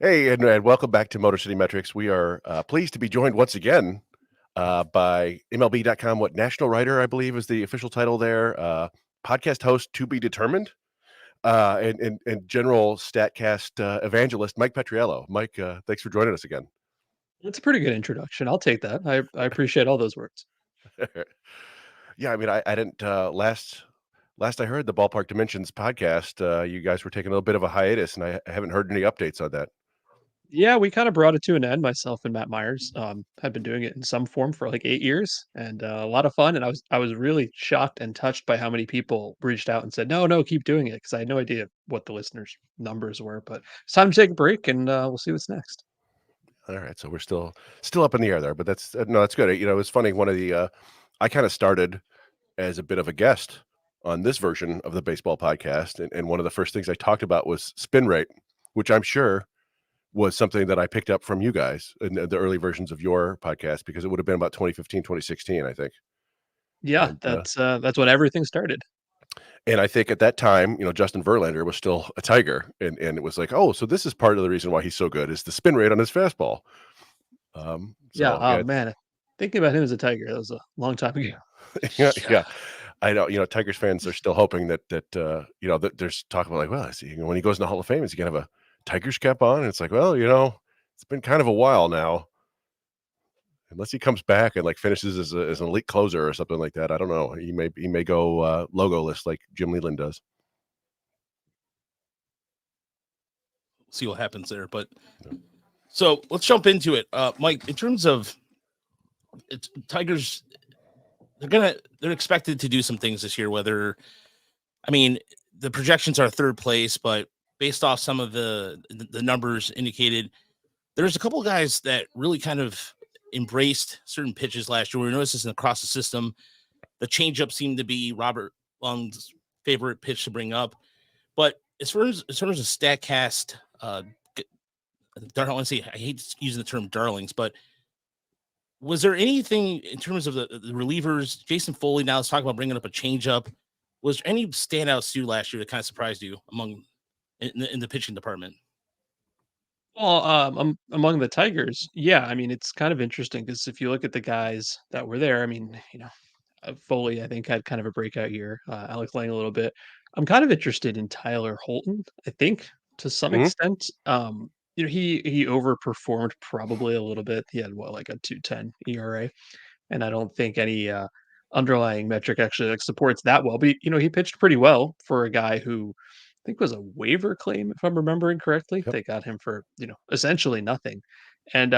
Hey, and welcome back to Motor City Metrics. We are pleased to be joined once again by MLB.com. What national writer, I believe, is the official title there. Podcast host to be determined, and general Statcast evangelist Mike Petriello. Mike, thanks for joining us again. That's a pretty good introduction. I'll take that. I appreciate all those words. Yeah, I mean, I didn't last I heard the Ballpark Dimensions podcast. You guys were taking a little bit of a hiatus, and I haven't heard any updates on that. Yeah, we kind of brought it to an end. Myself and Matt Myers had been doing it in some form for like 8 years, and a lot of fun. And I was really shocked and touched by how many people reached out and said, "No, no, keep doing it," because I had no idea what the listeners' numbers were. But it's time to take a break, and we'll see what's next. All right, so we're still up in the air there, but that's no, that's good. You know, it's funny. One of the I kind of started as a bit of a guest on this version of the baseball podcast, and one of the first things I talked about was spin rate, which I'm sure was something that I picked up from you guys in the early versions of your podcast because it would have been about 2015, 2016, I think. Yeah, And that's when everything started. and I think at that time, Justin Verlander was still a Tiger, and it was like, oh, so this is part of the reason why he's so good is the spin rate on his fastball. Yeah. So Oh yeah, man, thinking about him as a Tiger, that was a long time ago. yeah, yeah. I know, Tigers fans are still hoping that there's talk about like, well, is he, when he goes in the Hall of Fame, is he gonna have a Tigers cap on? And it's like, well, it's been kind of a while now. Unless he comes back and like finishes as an elite closer or something like that. I don't know. He may go logoless like Jim Leland does. See what happens there. But Yeah. so let's jump into it. Mike, in terms of Tigers, they're expected to do some things this year. Whether I mean the projections are third place, but based off some of the numbers indicated, there's a couple of guys that really kind of embraced certain pitches last year. We noticed this across the system. The changeup seemed to be Robert Lung's favorite pitch to bring up. But as far as a Statcast, I want to say I hate using the term darlings, but was there anything in terms of the relievers? Jason Foley. Now let's talk about bringing up a changeup. Was there any standouts to you last year that kind of surprised you in the pitching department? Well, among the Tigers, yeah, I mean, it's kind of interesting because if you look at the guys that were there, I mean, Foley, I think, had kind of a breakout year. Alex Lang a little bit. I'm kind of interested in Tyler Holton. I think to some Mhm. extent, he overperformed probably a little bit. He had what, like a 2.10 ERA, and I don't think any underlying metric actually like supports that well. But he pitched pretty well for a guy who I think was a waiver claim, if I'm remembering correctly. Yep. They got him for essentially nothing, and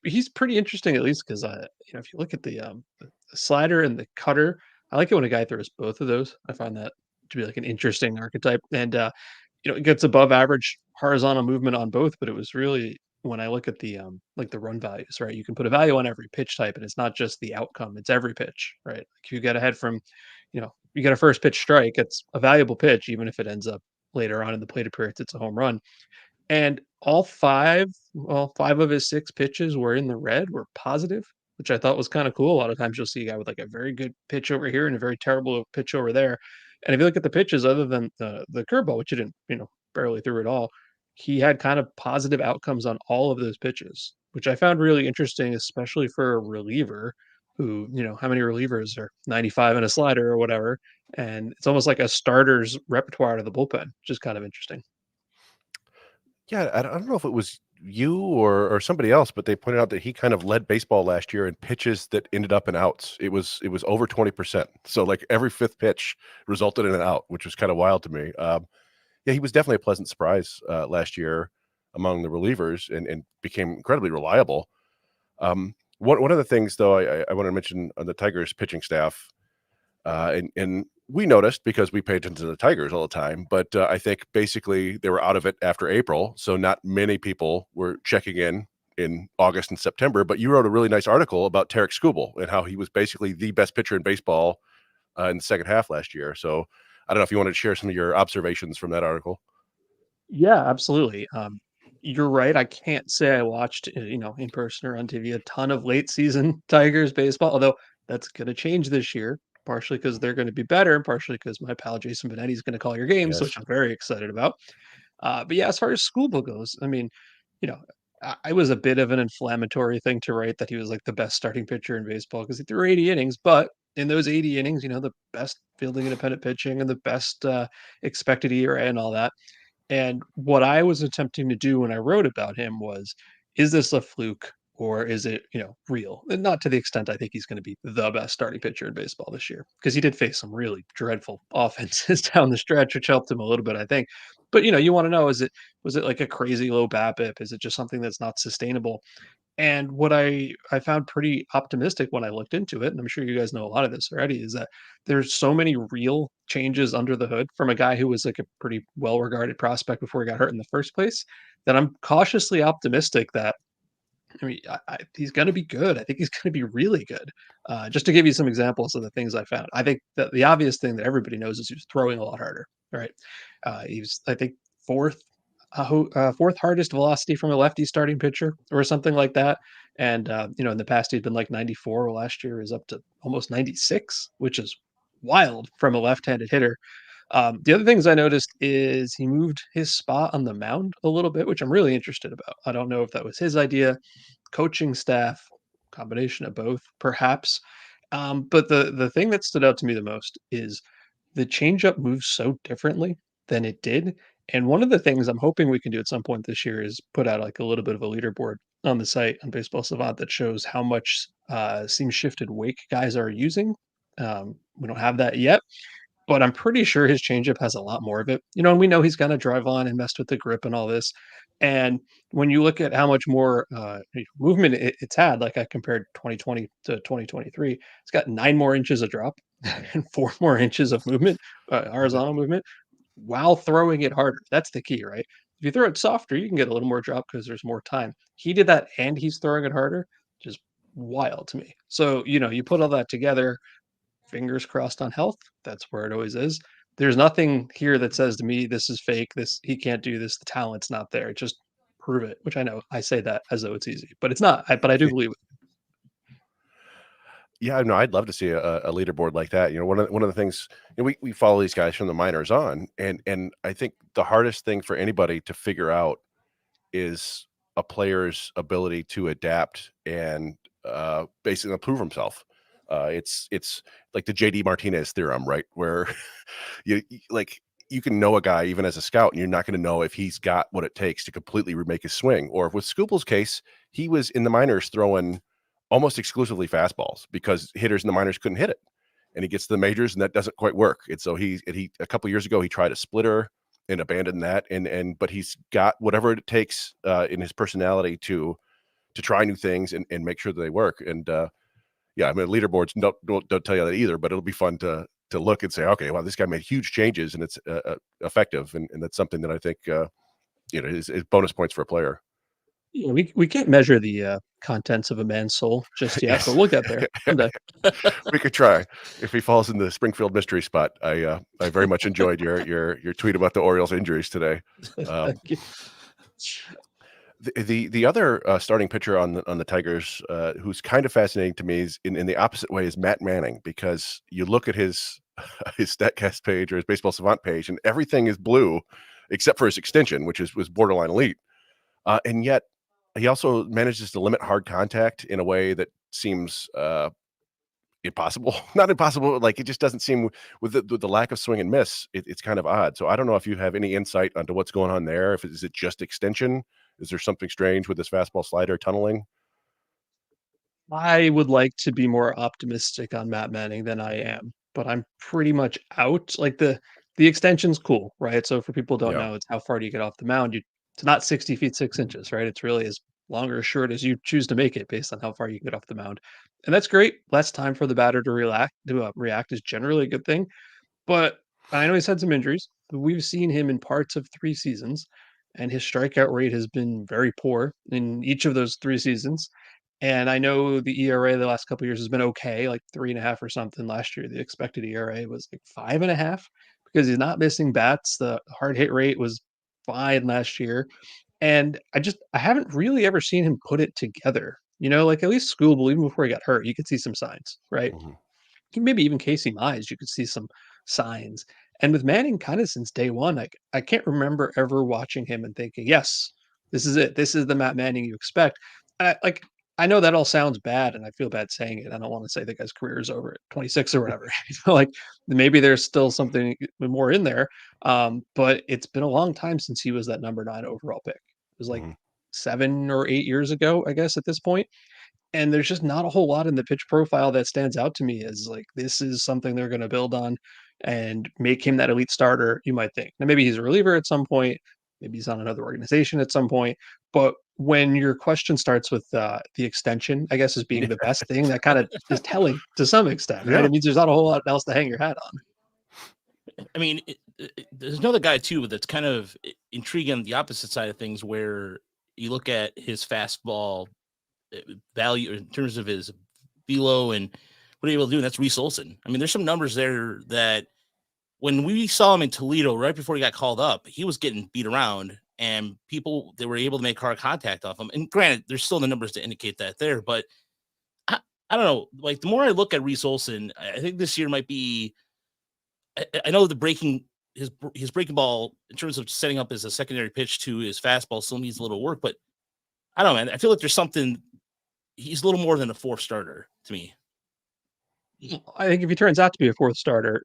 he's pretty interesting at least because if you look at the slider and the cutter, I like it when a guy throws both of those. I find that to be like an interesting archetype, and it gets above average horizontal movement on both, but it was really when I look at like the run values, right? You can put a value on every pitch type, and it's not just the outcome; it's every pitch, right? Like if you get ahead from, you get a first pitch strike, it's a valuable pitch, even if it ends up later on in the plate appearance, it's a home run. And all five of his six pitches were in the red, were positive, which I thought was kind of cool. A lot of times you'll see a guy with like a very good pitch over here and a very terrible pitch over there. And if you look at the pitches, other than the curveball, which he didn't, barely threw at all, he had kind of positive outcomes on all of those pitches, which I found really interesting, especially for a reliever who, how many relievers are 95 in a slider or whatever. And it's almost like a starter's repertoire to the bullpen, which is kind of interesting. Yeah, I don't know if it was you or somebody else, but they pointed out that he kind of led baseball last year in pitches that ended up in outs. It was over 20%. So like every fifth pitch resulted in an out, which was kind of wild to me. Yeah, he was definitely a pleasant surprise last year among the relievers and became incredibly reliable. One of the things though I want to mention on the Tigers pitching staff, and we noticed because we pay attention to the Tigers all the time, but I think basically they were out of it after April, so not many people were checking in August and September. But you wrote a really nice article about Tarek Skubal and how he was basically the best pitcher in baseball in the second half last year. So I don't know if you wanted to share some of your observations from that article. Yeah, absolutely. You're right. I can't say I watched, in person or on TV a ton of late season Tigers baseball, although that's going to change this year, partially because they're going to be better, and partially because my pal Jason Benetti is going to call your games, Yes. which I'm very excited about. But yeah, as far as school goes, I mean, I was a bit of an inflammatory thing to write that he was like the best starting pitcher in baseball because he threw 80 innings, but in those 80 innings, the best fielding independent pitching and the best expected ERA and all that. And what I was attempting to do when I wrote about him was, is this a fluke or is it, real? And not to the extent I think he's going to be the best starting pitcher in baseball this year, because he did face some really dreadful offenses down the stretch, which helped him a little bit, I think. But you want to know, was it like a crazy low BABIP? Is it just something that's not sustainable? And what I found pretty optimistic when I looked into it, and I'm sure you guys know a lot of this already, is that there's so many real changes under the hood from a guy who was like a pretty well-regarded prospect before he got hurt in the first place, that I'm cautiously optimistic that he's going to be good. I think he's going to be really good. Just to give you some examples of the things I found, I think that the obvious thing that everybody knows is he's throwing a lot harder. Right? He was, I think, fourth fourth hardest velocity from a lefty starting pitcher or something like that. And in the past he'd been like 94. Well, last year is up to almost 96, which is wild from a left-handed hitter. The other things I noticed is he moved his spot on the mound a little bit, which I'm really interested about. I don't know if that was his idea, coaching staff, combination of both, perhaps. But the thing that stood out to me the most is the changeup moves so differently than it did. And one of the things I'm hoping we can do at some point this year is put out like a little bit of a leaderboard on the site on Baseball Savant that shows how much seam shifted wake guys are using. We don't have that yet, but I'm pretty sure his changeup has a lot more of it. And we know he's gonna drive on and messed with the grip and all this. And when you look at how much more movement it's had, like I compared 2020 to 2023, it's got 9 more inches of drop and 4 more inches of movement, horizontal movement, while throwing it harder. That's the key, right? If you throw it softer, you can get a little more drop because there's more time. He did that and he's throwing it harder, just wild to me. So, you put all that together, fingers crossed on health. That's where it always is. There's nothing here that says to me this is fake. This he can't do this. The talent's not there. Just prove it. Which I know I say that as though it's easy, but it's not. But I do believe it. Yeah, no, I'd love to see a leaderboard like that. One of the things, we follow these guys from the minors on, and I think the hardest thing for anybody to figure out is a player's ability to adapt and basically improve himself. It's like the JD Martinez theorem, right? Where like you can know a guy even as a scout, and you're not going to know if he's got what it takes to completely remake his swing. Or with Scooble's case, he was in the minors throwing almost exclusively fastballs because hitters in the minors couldn't hit it, and he gets to the majors and that doesn't quite work. And so he a couple years ago he tried a splitter and abandoned that, but he's got whatever it takes in his personality to try new things and make sure that they work. And yeah, I mean, leaderboards don't tell you that either, but it'll be fun to look and say, okay, wow, this guy made huge changes and it's effective, and that's something that I think is bonus points for a player. Yeah, we can't measure the contents of a man's soul just yet, Yes. but we'll get there someday. We could try. If he falls in the Springfield mystery spot, I very much enjoyed your tweet about the Orioles injuries today. Thank you. The other starting pitcher on the Tigers, who's kind of fascinating to me, is in the opposite way, is Matt Manning, because you look at his his Statcast page or his Baseball Savant page, and everything is blue except for his extension, which was borderline elite, and yet he also manages to limit hard contact in a way that seems impossible. Not impossible, like it just doesn't seem with the lack of swing and miss. It's kind of odd. So I don't know if you have any insight onto what's going on there. Is it just extension? Is there something strange with this fastball slider tunneling? I would like to be more optimistic on Matt Manning than I am, but I'm pretty much out. Like the extension's cool, right? So for people who don't Yeah. know, it's how far do you get off the mound? It's not 60 feet 6 inches, right? It's really as long or short as you choose to make it based on how far you can get off the mound. And that's great. Less time for the batter to react is generally a good thing. But I know he's had some injuries. We've seen him in parts of 3 seasons, and his strikeout rate has been very poor in each of those 3 seasons. And I know the ERA the last couple of years has been okay, like 3.5 or something. Last year, the expected ERA was like 5.5 because he's not missing bats. The hard hit rate was fine last year. And I haven't really ever seen him put it together. Like at least Schoolable, even before he got hurt, you could see some signs, right? Mhm. Maybe even Casey Mize, you could see some signs. And with Manning, kind of since day one, I can't remember ever watching him and thinking, yes, This is it. This is the Matt Manning you expect. And I know that all sounds bad, and I feel bad saying it. I don't want to say the guy's career is over at 26 or whatever. Like maybe there's still something more in there. But it's been a long time since he was that number 9 overall pick. It was like Mhm. 7 or 8 years ago, I guess, at this point. And there's just not a whole lot in the pitch profile that stands out to me as like this is something they're going to build on and make him that elite starter, you might think. Now maybe he's a reliever at some point, maybe he's on another organization at some point, but when your question starts with the extension, I guess, as being the best thing, that kind of is telling to some extent, right? Yeah. It means there's not a whole lot else to hang your hat on. I mean, there's another guy too that's kind of intriguing on the opposite side of things, where you look at his fastball value in terms of his velo and what he's able to do, and that's Reese Olson. I mean, there's some numbers there that when we saw him in Toledo right before he got called up, he was getting beat around, and they were able to make hard contact off him. And granted, there's still the numbers to indicate that there, but I don't know. Like the more I look at Reese Olson, I think this year might be. I know the his breaking ball in terms of setting up as a secondary pitch to his fastball still needs a little work, but I don't know, man. I feel like there's something. He's a little more than a 4th starter to me. I think if he turns out to be a 4th starter,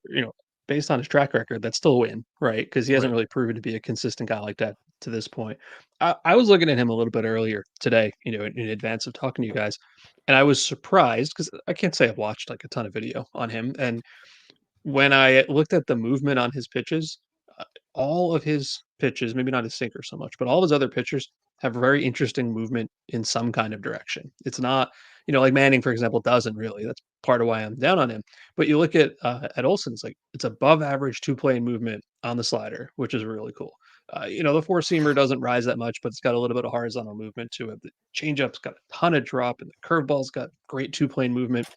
based on his track record, that's still a win, right? Because he hasn't Right. really proven to be a consistent guy like that to this point. I was looking at him a little bit earlier today, in advance of talking to you guys, and I was surprised because I can't say I've watched like a ton of video on him. And when I looked at the movement on his pitches, uh, all of his pitches, maybe not his sinker so much, but all of his other pitchers have very interesting movement in some kind of direction. It's not, like Manning, for example, doesn't really. That's part of why I'm down on him. But you look at Olson, it's like it's above average 2 plane movement on the slider, which is really cool. The four seamer doesn't rise that much, but it's got a little bit of horizontal movement to it. The changeup's got a ton of drop, and the curveball's got great 2 plane movement.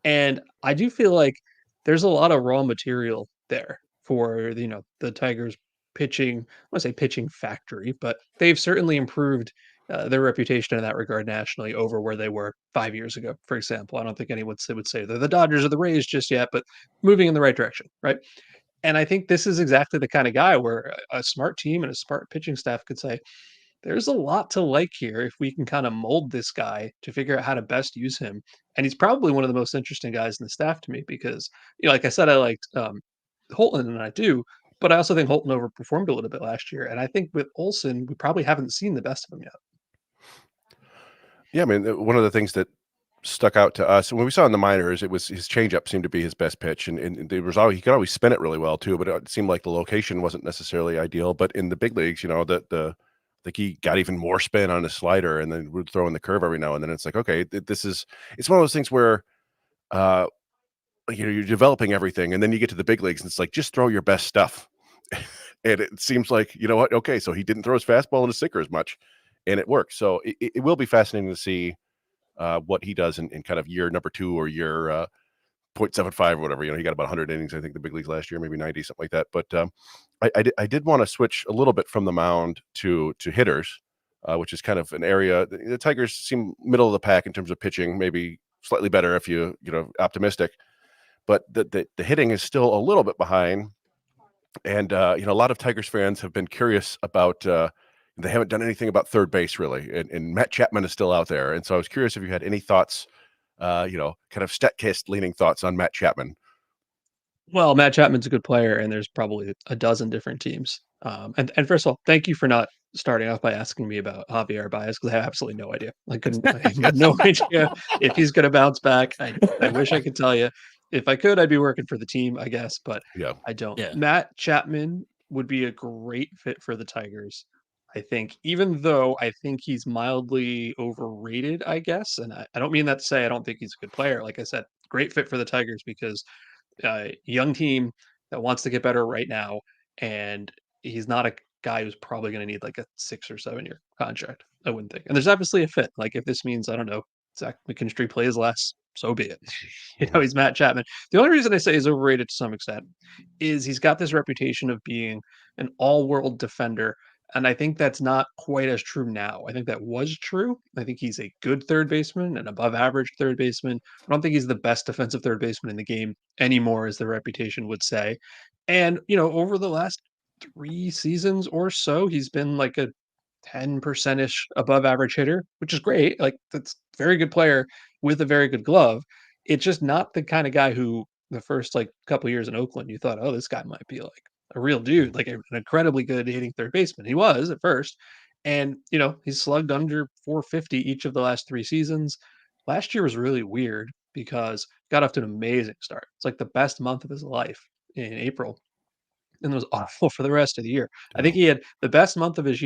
And I do feel like there's a lot of raw material there for, the Tigers pitching. I want to say pitching factory, but they've certainly improved their reputation in that regard nationally over where they were 5 years ago, for example. I don't think anyone would say they're the Dodgers or the Rays just yet, but moving in the right direction, right? And I think this is exactly the kind of guy where a smart team and a smart pitching staff could say, there's a lot to like here if we can kind of mold this guy to figure out how to best use him. And he's probably one of the most interesting guys in the staff to me because, like I said, I liked Holton, and I do, but I also think Holton overperformed a little bit last year. And I think with Olson, we probably haven't seen the best of him yet. Yeah, I mean, one of the things that stuck out to us when we saw in the minors, it was his changeup seemed to be his best pitch, and there was always, he could always spin it really well too, but it seemed like the location wasn't necessarily ideal. But in the big leagues, the like he got even more spin on his slider, and then would throw in the curve every now and then. It's like, okay, it's one of those things where uh you're developing everything, and then you get to the big leagues, and it's like just throw your best stuff. And it seems like, you know what? Okay, so he didn't throw his fastball and his sinker as much, and it worked. So it will be fascinating to see what he does in kind of year number 2 or year 0.75 or whatever. He got about 100 innings, I think, the big leagues last year, maybe 90, something like that. But I did want to switch a little bit from the mound to hitters, which is kind of an area. The Tigers seem middle of the pack in terms of pitching, maybe slightly better if optimistic. But the hitting is still a little bit behind. And a lot of Tigers fans have been curious about. They haven't done anything about third base really, and Matt Chapman is still out there. And so I was curious if you had any thoughts, kind of Statcast leaning thoughts on Matt Chapman. Well, Matt Chapman's a good player, and there's probably a dozen different teams. And first of all, thank you for not starting off by asking me about Javier Baez because I have absolutely no idea. I have no idea if he's going to bounce back. I wish I could tell you. If I could, I'd be working for the team, I guess, but Yeah, I don't. Yeah. Matt Chapman would be a great fit for the Tigers. I think, even though I think he's mildly overrated, I guess. And I don't mean that to say I don't think he's a good player. Like I said, great fit for the Tigers because young team that wants to get better right now, and he's not a guy who's probably going to need like a 6 or 7 year contract. I wouldn't think. And there's obviously a fit. Like if this means I don't know Zach McKinstry plays less, so be it. He's Matt Chapman. The only reason I say he's overrated to some extent is he's got this reputation of being an all-world defender. And I think that's not quite as true now. I think that was true. I think he's a good third baseman, an above average third baseman. I don't think he's the best defensive third baseman in the game anymore, as the reputation would say. And, over the last 3 seasons or so, he's been like a 10% ish above average hitter, which is great. Like that's a very good player with a very good glove. It's just not the kind of guy who the first like couple years in Oakland, you thought, oh, this guy might be like a real dude, like an incredibly good hitting third baseman. He was at first. And, he's slugged under 450 each of the last 3 seasons. Last year was really weird because got off to an amazing start. It's like the best month of his life in April and was awful for the rest of the year. I think Oh, he had the best month of his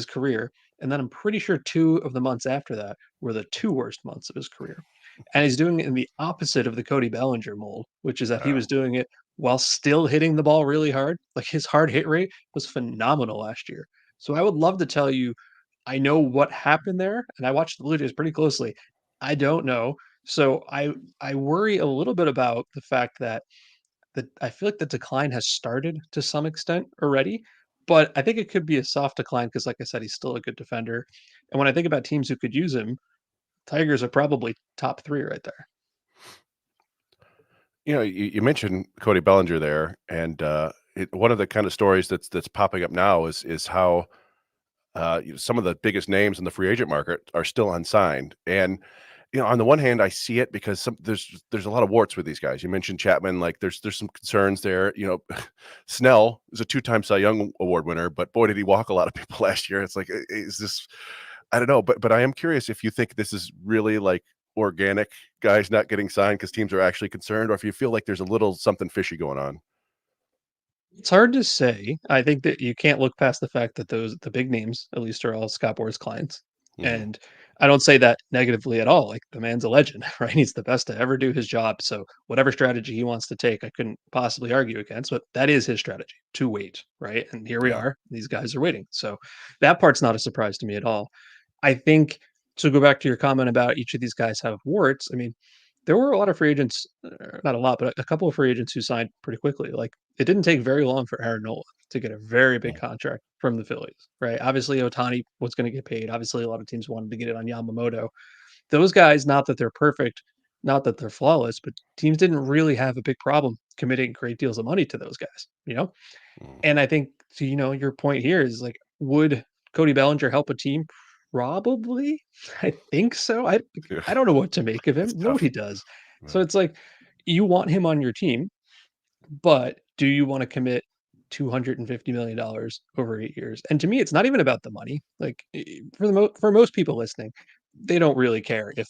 career, and then I'm pretty sure 2 of the months after that were the 2 worst months of his career. And he's doing it in the opposite of the Cody Bellinger mold, which is that he was doing it while still hitting the ball really hard. Like his hard hit rate was phenomenal last year. So I would love to tell you I know what happened there, and I watched the Blue Jays pretty closely. I don't know. So I worry a little bit about the fact that I feel like the decline has started to some extent already, but I think it could be a soft decline because, like I said, he's still a good defender. And when I think about teams who could use him, Tigers are probably top 3 right there. you mentioned Cody Bellinger there, and one of the kind of stories that's popping up now is how some of the biggest names in the free agent market are still unsigned. And on the one hand, I see it because there's a lot of warts with these guys. You mentioned Chapman, like there's some concerns there. Snell is a 2-time Cy Young Award winner, but boy, did he walk a lot of people last year. It's like, is this? I don't know, but I am curious if you think this is really like organic guys not getting signed because teams are actually concerned, or if you feel like there's a little something fishy going on. It's hard to say. I think that you can't look past the fact that the big names, at least, are all Scott Boras clients. Mhm. And I don't say that negatively at all. Like the man's a legend, right? He's the best to ever do his job. So whatever strategy he wants to take, I couldn't possibly argue against. But that is his strategy to wait, right? And here we Yeah. are. These guys are waiting. So that part's not a surprise to me at all. I think to go back to your comment about each of these guys have warts. I mean, there were a lot of free agents, not a lot, but a couple of free agents who signed pretty quickly. Like it didn't take very long for Aaron Nola to get a very big Mm. contract from the Phillies, right? Obviously, Otani was going to get paid. Obviously, a lot of teams wanted to get it on Yamamoto. Those guys, not that they're perfect, not that they're flawless, but teams didn't really have a big problem committing great deals of money to those guys. Mm. And I think to your point here is like, would Cody Bellinger help a team? Probably. I think so. Yeah. I don't know what to make of him. It's tough. Nobody does. So Yeah. it's like you want him on your team, but do you want to commit $250 million over 8 years? And to me, it's not even about the money. Like for most people listening, they don't really care if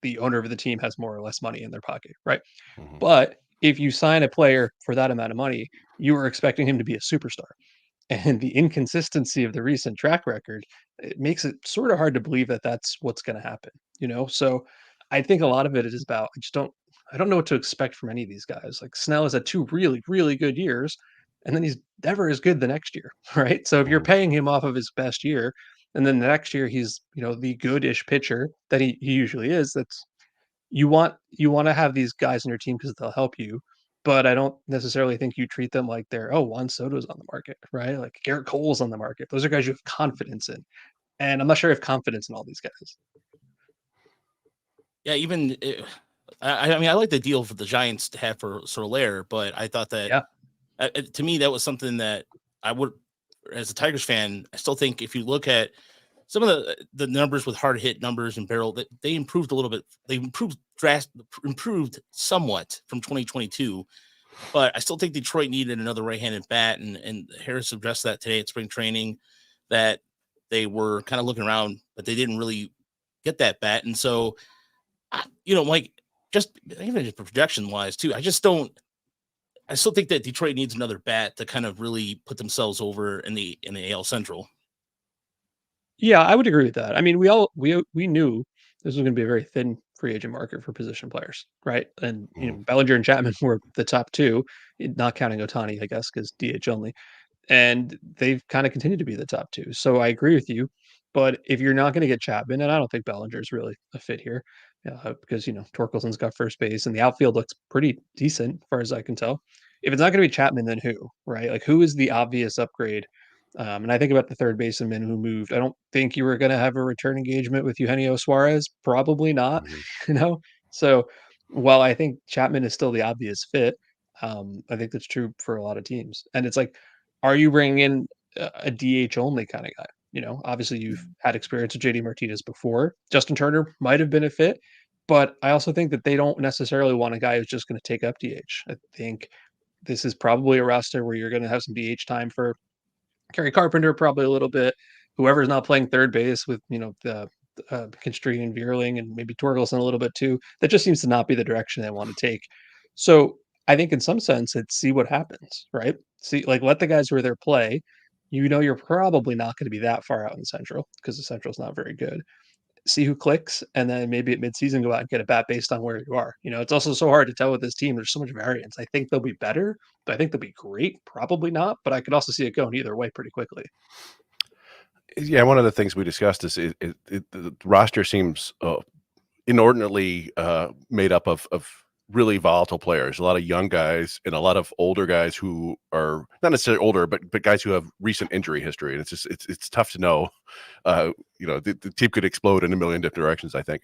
the owner of the team has more or less money in their pocket, right? Mhm. But if you sign a player for that amount of money, you are expecting him to be a superstar. And the inconsistency of the recent track record, it makes it sort of hard to believe that that's what's going to happen. So I think a lot of it is about I don't know what to expect from any of these guys. Like Snell has had 2 really, really good years, and then he's never as good the next year, right? So if you're Mhm. paying him off of his best year, and then the next year he's, the good-ish pitcher that he usually is, that's you want to have these guys on your team because they'll help you, but I don't necessarily think you treat them like they're, "Oh, Juan Soto's on the market," right? Like Garrett Cole's on the market. Those are guys you have confidence in, and I'm not sure I have confidence in all these guys. Yeah, I mean, I like the deal for the Giants to have for Soler, but I thought that Yeah. to me that was something that I would, as a Tigers fan, I still think if you look at some of the numbers with hard hit numbers and barrel, that they improved a little bit. They improved somewhat from 2022, but I still think Detroit needed another right-handed bat, and Harris addressed that today at spring training, that they were kind of looking around, but they didn't really get that bat, and so like just even just projection wise too, I just don't. I still think that Detroit needs another bat to kind of really put themselves over in the AL Central. Yeah, I would agree with that. I mean, we knew this was gonna be a very thin free agent market for position players, right? And, Mhm. Bellinger and Chapman were the top 2, not counting Otani, I guess, because DH only. And they've kind of continued to be the top 2. So I agree with you. But if you're not going to get Chapman, and I don't think Bellinger's really a fit here, because Torkelson's got first base and the outfield looks pretty decent as far as I can tell. If it's not going to be Chapman, then who, right? Like who is the obvious upgrade? And I think about the third baseman who moved. I don't think you were going to have a return engagement with Eugenio Suarez. Probably not. Mhm. you know. So while I think Chapman is still the obvious fit, I think that's true for a lot of teams. And it's like, are you bringing in a DH only kind of guy? Obviously you've had experience with JD Martinez before. Justin Turner might have been a fit, but I also think that they don't necessarily want a guy who's just going to take up DH. I think this is probably a roster where you're going to have some DH time for Kerry Carpenter, probably a little bit. Whoever's not playing third base with, the Constree and Vierling and maybe Torgelson a little bit too. That just seems to not be the direction they want to take. So I think in some sense it's see what happens, right? See, like let the guys who are there play. You're probably not going to be that far out in the Central because the Central's not very good. See who clicks, and then maybe at midseason go out and get a bat based on where you are. It's also so hard to tell with this team. There's so much variance. I think they'll be better. Do I think they'll be great? Probably not, but I could also see it going either way pretty quickly. Yeah, one of the things we discussed is the roster seems inordinately made up of really volatile players, a lot of young guys and a lot of older guys who are not necessarily older, but guys who have recent injury history. And it's tough to know. The team could explode in a million different directions, I think.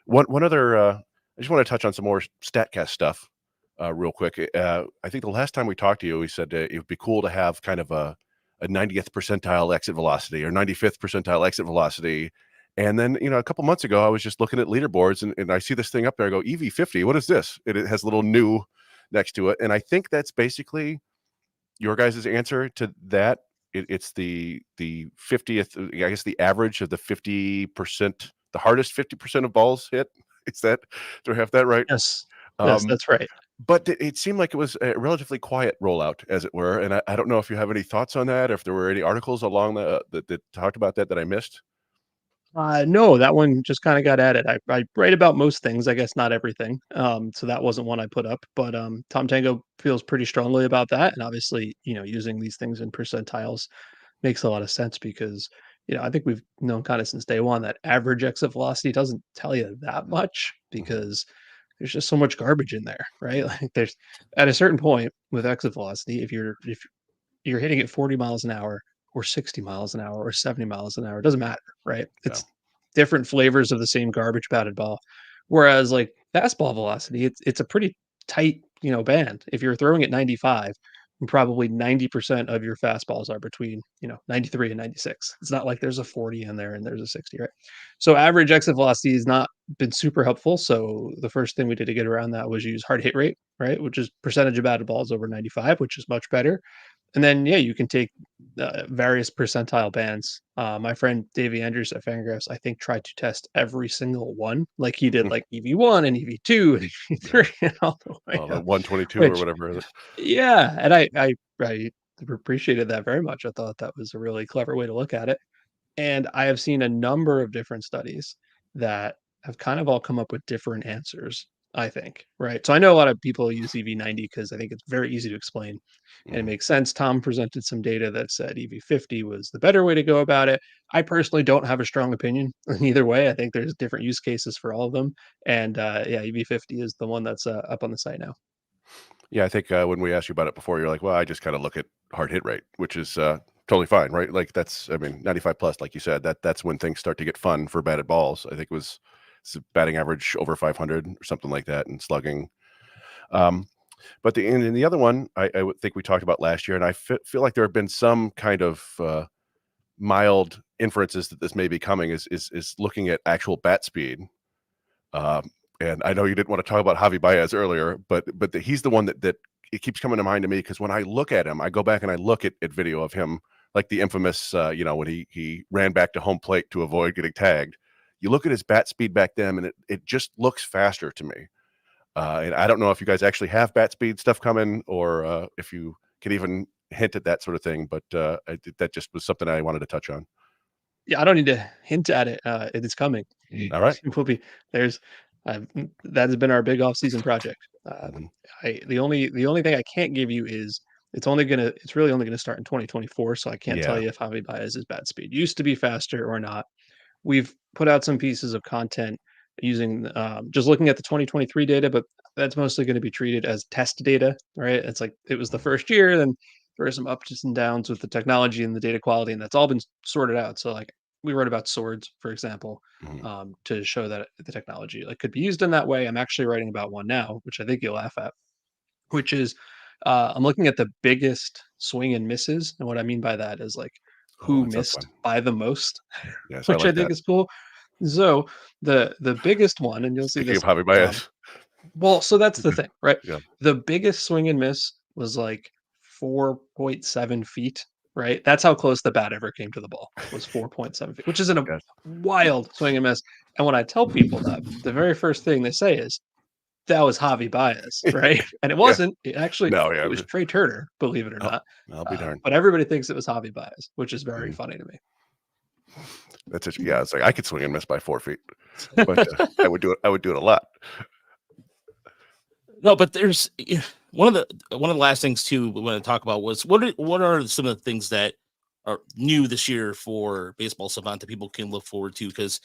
One other, I just want to touch on some more Statcast stuff real quick. I think the last time we talked to you, we said it would be cool to have kind of a 90th percentile exit velocity or 95th percentile exit velocity. And then, a couple months ago, I was just looking at leaderboards and I see this thing up there. I go, EV50, what is this? It has a little new next to it. And I think that's basically your guys' answer to that. It's the 50th, I guess the average of the 50%, the hardest 50% of balls hit. Do I have that right? Yes, that's right. But it seemed like it was a relatively quiet rollout, as it were. And I don't know if you have any thoughts on that, or if there were any articles along that talked about that I missed. No, that one just kind of got added. I write about most things, I guess not everything. So that wasn't one I put up, but Tom Tango feels pretty strongly about that. And obviously, using these things in percentiles makes a lot of sense because, I think we've known kind of since day one that average exit velocity doesn't tell you that much because there's just so much garbage in there, right? Like there's at a certain point with exit velocity, if you're hitting it 40 miles an hour or 60 miles an hour or 70 miles an hour, it doesn't matter, right? It's different flavors of the same garbage batted ball. Whereas like fastball velocity, it's a pretty tight, band. If you're throwing at 95, probably 90% of your fastballs are between, 93 and 96. It's not like there's a 40 in there and there's a 60, right? So average exit velocity has not been super helpful. So the first thing we did to get around that was use hard hit rate, right? Which is percentage of batted balls over 95, which is much better. And then, yeah, you can take various percentile bands. My friend Davey Andrews at Fangraphs, I think, tried to test every single one, like he did, like EV1 and EV2 and EV3 and all the way The up. 122 or Which, whatever. yeah, and I appreciated that very much. I thought that was a really clever way to look at it. And I have seen a number of different studies that have kind of all come up with different answers, I think, right? So I know a lot of people use EV90 because I think it's very easy to explain and it makes sense. Tom presented some data that said EV50 was the better way to go about it. I personally don't have a strong opinion in either way. I think there's different use cases for all of them. And yeah, EV50 is the one that's up on the site now. Yeah, I think when we asked you about it before, you're like, well, I just kind of look at hard hit rate, which is totally fine, right? Like 95 plus, like you said, that's when things start to get fun for batted balls. I think it's batting average over 500 or something like that, and slugging. But the other one, I would think we talked about last year, and I feel like there have been some kind of mild inferences that this may be coming is looking at actual bat speed. And I know you didn't want to talk about Javi Baez earlier, but he's the one that it keeps coming to mind to me, because when I look at him, I go back and I look at video of him, like the infamous, when he ran back to home plate to avoid getting tagged. You look at his bat speed back then, and it just looks faster to me. And I don't know if you guys actually have bat speed stuff coming, or if you could even hint at that sort of thing. But that just was something I wanted to touch on. Yeah, I don't need to hint at it. It is coming. All right. It will be there's that has been our big off-season project. The only thing I can't give you is it's really only gonna start in 2024. So I can't tell Yeah. you if Javi Baez's bat speed used to be faster or not. We've put out some pieces of content using just looking at the 2023 data, but that's mostly going to be treated as test data, right? It's like it was the first year, then there are some ups and downs with the technology and the data quality, and that's all been sorted out. So like we wrote about swords, for example, to show that the technology like could be used in that way. I'm actually writing about one now, which I think you'll laugh at, which is I'm looking at the biggest swing and misses, and what I mean by that is like who that sounds missed fun. by the most, Yes, I which I like think that. is cool. So the biggest one, and you'll see Speaking this. of Javi Baez, Well, so that's the thing, right? yeah, The biggest swing and miss was like 4.7 feet, right? That's how close the bat ever came to the ball, was 4.7 feet, which is a yes. wild swing and miss. And when I tell people that, the very first thing they say is, that was Javi Baez, right? And it Yeah. wasn't. It actually, No, it yeah. was Trey Turner, believe it or I'll, not. I'll be darned. But everybody thinks it was Javi Baez, which is very Mhm. funny to me. That's it. Yeah, it's like I could swing and miss by 4 feet, but I would do it. I would do it a lot. No, but there's one of the last things too we want to talk about was what are some of the things that are new this year for Baseball Savant that people can look forward to? Because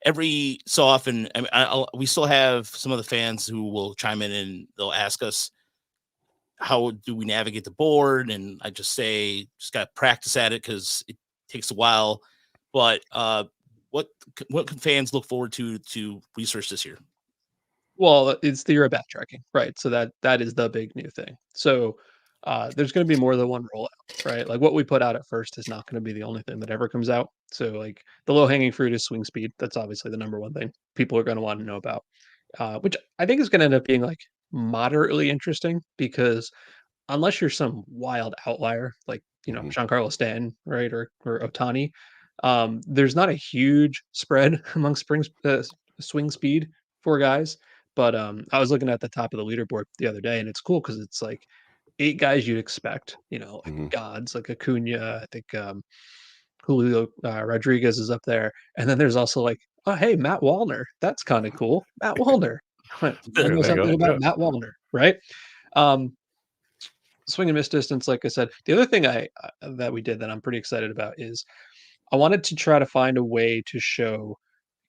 every so often, I mean, we still have some of the fans who will chime in and they'll ask us, how do we navigate the board? And I just say, just got to practice at it because it takes a while. But what can fans look forward to research this year? Well, it's the year of backtracking, right? So that is the big new thing. So there's going to be more than one rollout, right? Like what we put out at first is not going to be the only thing that ever comes out. So like the low hanging fruit is swing speed. That's obviously the number one thing people are going to want to know about, which I think is going to end up being like moderately interesting because unless you're some wild outlier like Mhm. Giancarlo Stanton, right, or Otani, there's not a huge spread among swing speed for guys. But I was looking at the top of the leaderboard the other day, and it's cool because it's like 8 guys you'd expect, like Mhm. gods, like Acuna. I think Julio Rodriguez is up there, and then there's also like, oh hey, Matt Wallner, that's kind of cool. Matt Wallner. I There know you go. something about Yeah. Matt Wallner, right? Um, Swing and miss distance, like I said. The other thing that we did that I'm pretty excited about is I wanted to try to find a way to show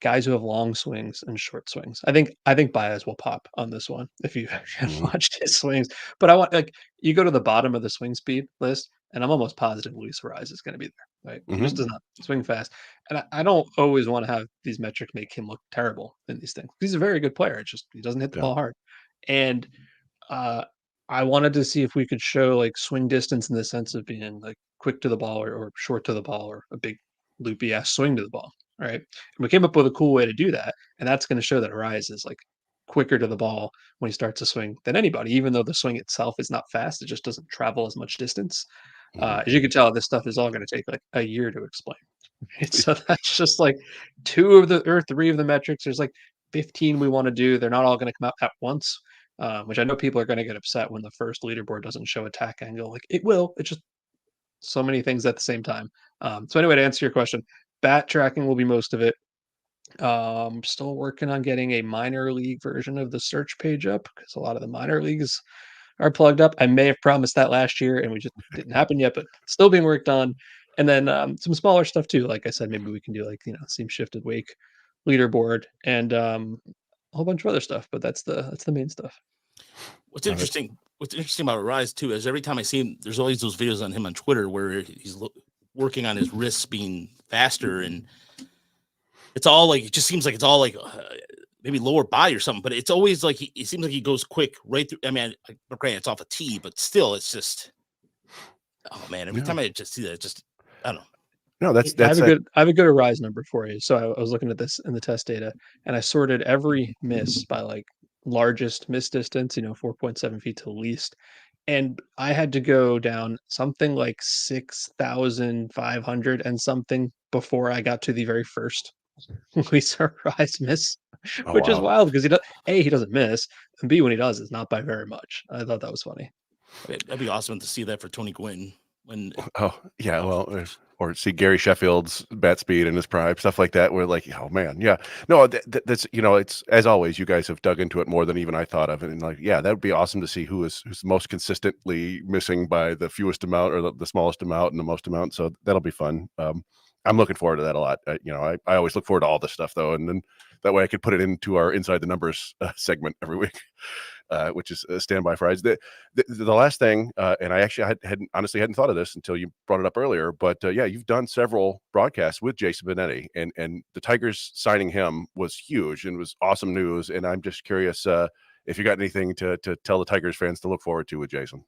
guys who have long swings and short swings. I think Baez will pop on this one if you have Mhm. watched his swings. But I want like you go to the bottom of the swing speed list, and I'm almost positive Luis Ariz is going to be there. Right? He just Mhm. does not swing fast, and I don't always want to have these metrics make him look terrible in these things. He's a very good player. It's just he doesn't hit the Yeah. ball hard, and uh, I wanted to see if we could show like swing distance in the sense of being like quick to the ball or short to the ball or a big loopy ass swing to the ball. Right. And we came up with a cool way to do that. And that's going to show that Arise is like quicker to the ball when he starts to swing than anybody, even though the swing itself is not fast. It just doesn't travel as much distance. Mhm. As you can tell, this stuff is all going to take like a year to explain. Right? So that's just like two of the or three of the metrics. There's like 15 we want to do. They're not all going to come out at once, which I know people are going to get upset when the first leaderboard doesn't show attack angle. Like it will. It's just so many things at the same time. So anyway, to answer your question, bat tracking will be most of it. Still working on getting a minor league version of the search page up because a lot of the minor leagues are plugged up. I may have promised that last year and we just didn't happen yet, but still being worked on. And then some smaller stuff too. Like I said, maybe we can do like seam shifted wake leaderboard and a whole bunch of other stuff. But that's the main stuff. What's interesting about Rise too is every time I see him, there's always those videos on him on Twitter where he's working on his wrists being faster, and it's all like it just seems like it's all like maybe lower body or something, but it's always like it seems like he goes quick right through. I mean, granted, it's off a tee, but still, it's just oh man, every Yeah. time I just see that, it just I don't know. No, I that's have a that. good I have a good Arise number for you. So I was looking at this in the test data, and I sorted every miss by like largest miss distance, 4.7 feet to the least. And I had to go down something like 6,500 and something before I got to the very first Luis Rise miss, Oh which is wow. wild because he doesn't miss, and B, when he does, it's not by very much. I thought that was funny. That'd be awesome to see that for Tony Gwynn when Oh yeah. Well, or see Gary Sheffield's bat speed in his prime, stuff like that. Where like, oh man, yeah. No, that's it's as always. You guys have dug into it more than even I thought of, and like, yeah, that would be awesome to see who's most consistently missing by the fewest amount or the smallest amount and the most amount. So that'll be fun. I'm looking forward to that a lot. I always look forward to all this stuff though, and then that way I could put it into our Inside the Numbers segment every week. Which is standby Fridays. The last thing, and I actually hadn't thought of this until you brought it up earlier, but yeah, you've done several broadcasts with Jason Benetti, and the Tigers signing him was huge and was awesome news. And I'm just curious if you got anything to tell the Tigers fans to look forward to with Jason.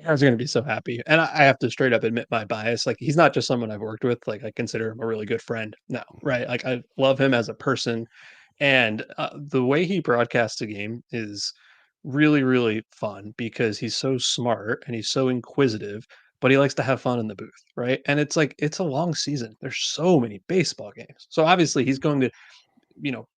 I was gonna be so happy, and I have to straight up admit my bias. Like, he's not just someone I've worked with. Like, I consider him a really good friend. No, right? Like, I love him as a person, and the way he broadcasts a game is really, really fun because he's so smart and he's so inquisitive, but he likes to have fun in the booth, right? And it's like it's a long season. There's so many baseball games, so obviously he's going to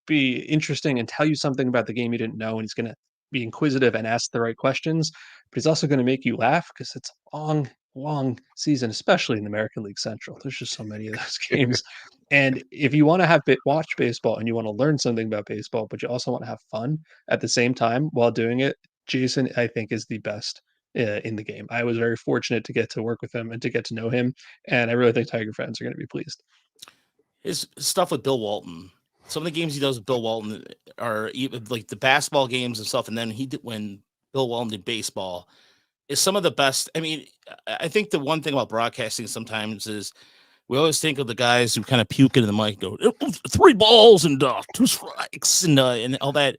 be interesting and tell you something about the game you didn't know, and he's going to be inquisitive and ask the right questions, but he's also going to make you laugh because it's a long, long season, especially in the American League Central. There's just so many of those games. And if you want to watch baseball and you want to learn something about baseball, but you also want to have fun at the same time while doing it, Jason, I think, is the best in the game. I was very fortunate to get to work with him and to get to know him, and I really think Tiger fans are going to be pleased. His stuff with Bill Walton, some of the games he does with Bill Walton are even like the basketball games and stuff. And then he did when Bill Walton did baseball is some of the best. I mean, I think the one thing about broadcasting sometimes is we always think of the guys who kind of puke into the mic, go 3 balls and 2 strikes and all that.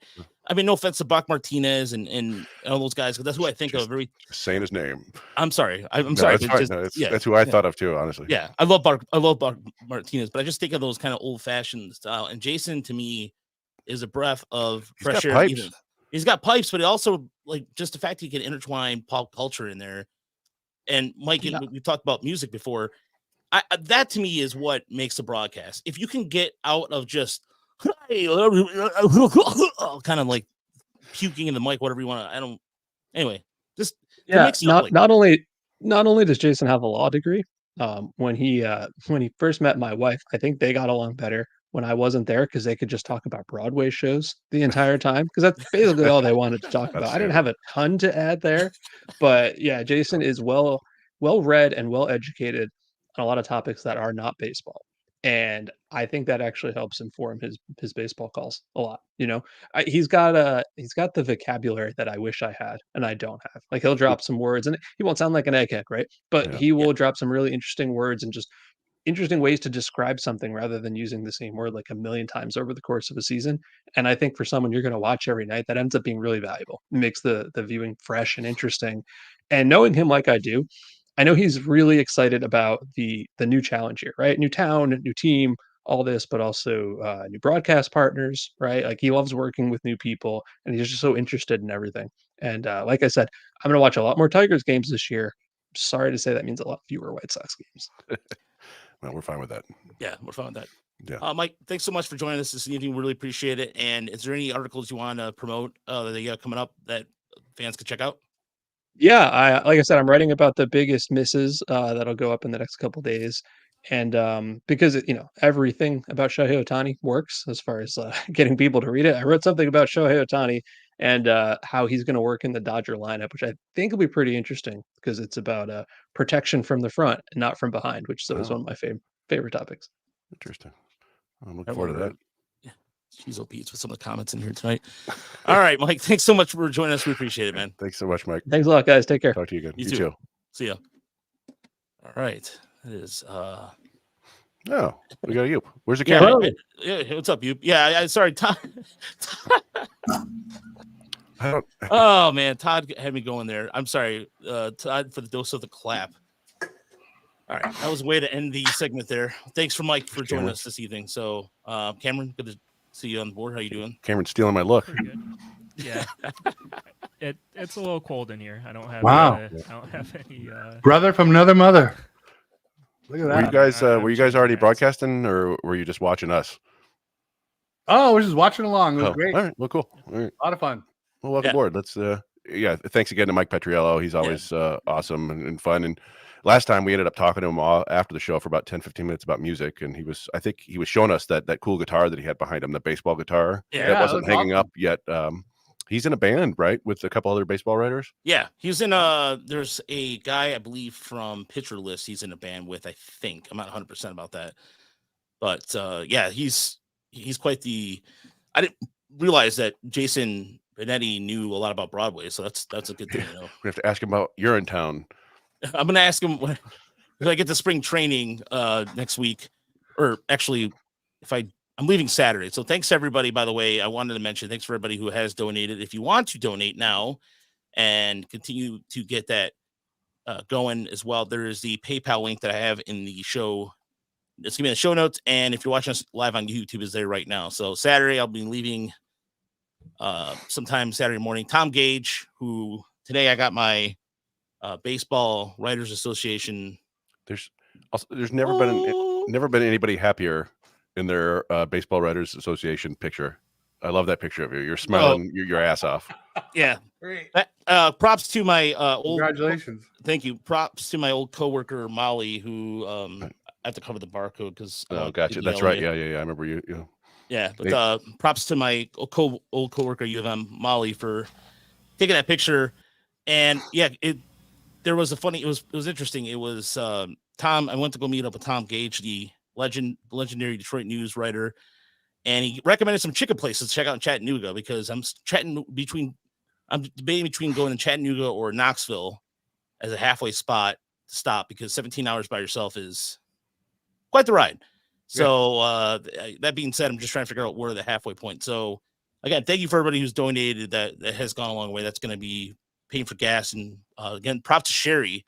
I mean, no offense to Buck Martinez and all those guys, because that's who I think of. Saying his name. I'm sorry. I'm sorry. That's fine. That's who I thought of too, honestly. Yeah, I love Buck Martinez, but I just think of those kind of old fashioned style. And Jason, to me, is a breath of fresh air. Pipes. He's got pipes, but he also like just the fact he can intertwine pop culture in there. And Mike, we talked about music before. That to me is what makes a broadcast. If you can get out of just kind of like puking in the mic, whatever you want to. Anyway, just not only does Jason have a law degree, when he first met my wife, I think they got along better when I wasn't there because they could just talk about Broadway shows the entire time because that's basically all they wanted to talk about. I didn't have a ton to add there, but yeah, Jason is well read and well educated on a lot of topics that are not baseball. And I think that actually helps inform his baseball calls a lot. He's got the vocabulary that I wish I had, and I don't have. Like he'll drop some words, and he won't sound like an egghead, right? But he will drop some really interesting words and just interesting ways to describe something rather than using the same word like a million times over the course of a season. And I think for someone you're going to watch every night, that ends up being really valuable. It makes the viewing fresh and interesting. And knowing him like I do, I know he's really excited about the new challenge here, right? New town, new team, all this, but also new broadcast partners, right? Like he loves working with new people, and he's just so interested in everything. And like I said, I'm going to watch a lot more Tigers games this year. Sorry to say that means a lot fewer White Sox games. Well, we're fine with that. Yeah, we're fine with that. Yeah. Mike, thanks so much for joining us this evening. Really appreciate it. And is there any articles you want to promote that you got coming up that fans could check out? Yeah, like I said, I'm writing about the biggest misses that'll go up in the next couple days, and because everything about Shohei Ohtani works as far as getting people to read it. I wrote something about Shohei Ohtani and how he's going to work in the Dodger lineup, which I think will be pretty interesting because it's about protection from the front and not from behind, which is one of my favorite topics. Interesting. I'm looking forward to that. Cheezo Pete's with some of the comments in here tonight. All right, Mike, thanks so much for joining us. We appreciate it, man. Thanks so much, Mike. Thanks a lot, guys. Take care. Talk to you again. You too. See ya. All right. It is no, we got you. Where's the camera? Yeah, what's up, you? Yeah, sorry, Todd. Oh man, Todd had me going there. I'm sorry, Todd, for the dose of the clap. All right, that was a way to end the segment there. Thanks for Mike for joining us this evening. So, Cameron, good to see you on board. How you doing? Cameron's stealing my look. Pretty good. Yeah, it's a little cold in here. I don't have. Wow. I don't have any. Brother from another mother. Look at that. Were you guys already broadcasting, or were you just watching us? Oh, we're just watching along. It was great. All right. Well, cool. All right. A lot of fun. Well, welcome aboard. Let's. Thanks again to Mike Petriello. He's always awesome and fun. And last time we ended up talking to him after the show for about 10-15 minutes about music, and I think he was showing us that cool guitar that he had behind him, the baseball guitar that wasn't hanging up yet. He's in a band, right, with a couple other baseball writers. Yeah, he's in there's a guy I believe from Petriello he's in a band with. I think I'm not 100% about that, but yeah, he's quite the. I didn't realize that Jason Benetti knew a lot about Broadway, so that's a good thing. We have to ask him about Urinetown. I'm gonna ask him when I get to spring training next week, or actually, I'm leaving Saturday. So thanks everybody. By the way, I wanted to mention thanks for everybody who has donated. If you want to donate now and continue to get that going as well, there is the PayPal link that I have in the show. It's gonna be in the show notes, and if you're watching us live on YouTube, is there right now. So Saturday, I'll be leaving sometime Saturday morning. Tom Gage, who today I got my Baseball Writers Association. There's never been anybody happier in their Baseball Writers Association picture. I love that picture of you. You're smiling your ass off. Yeah. Great. Props to my old. Congratulations. Thank you. Props to my old coworker Molly, who I have to cover the barcode because. Oh, gotcha. That's right. Yeah. I remember you. Yeah, but props to my old coworker U of M Molly for taking that picture, and yeah, it was interesting. It was Tom. I went to go meet up with Tom Gage, the legendary Detroit news writer, and he recommended some chicken places to check out in Chattanooga because I'm debating between going to Chattanooga or Knoxville as a halfway spot to stop because 17 hours by yourself is quite the ride. So that being said, I'm just trying to figure out where the halfway point. So again, thank you for everybody who's donated. That has gone a long way. That's going to be paying for gas. And again, props to Sherry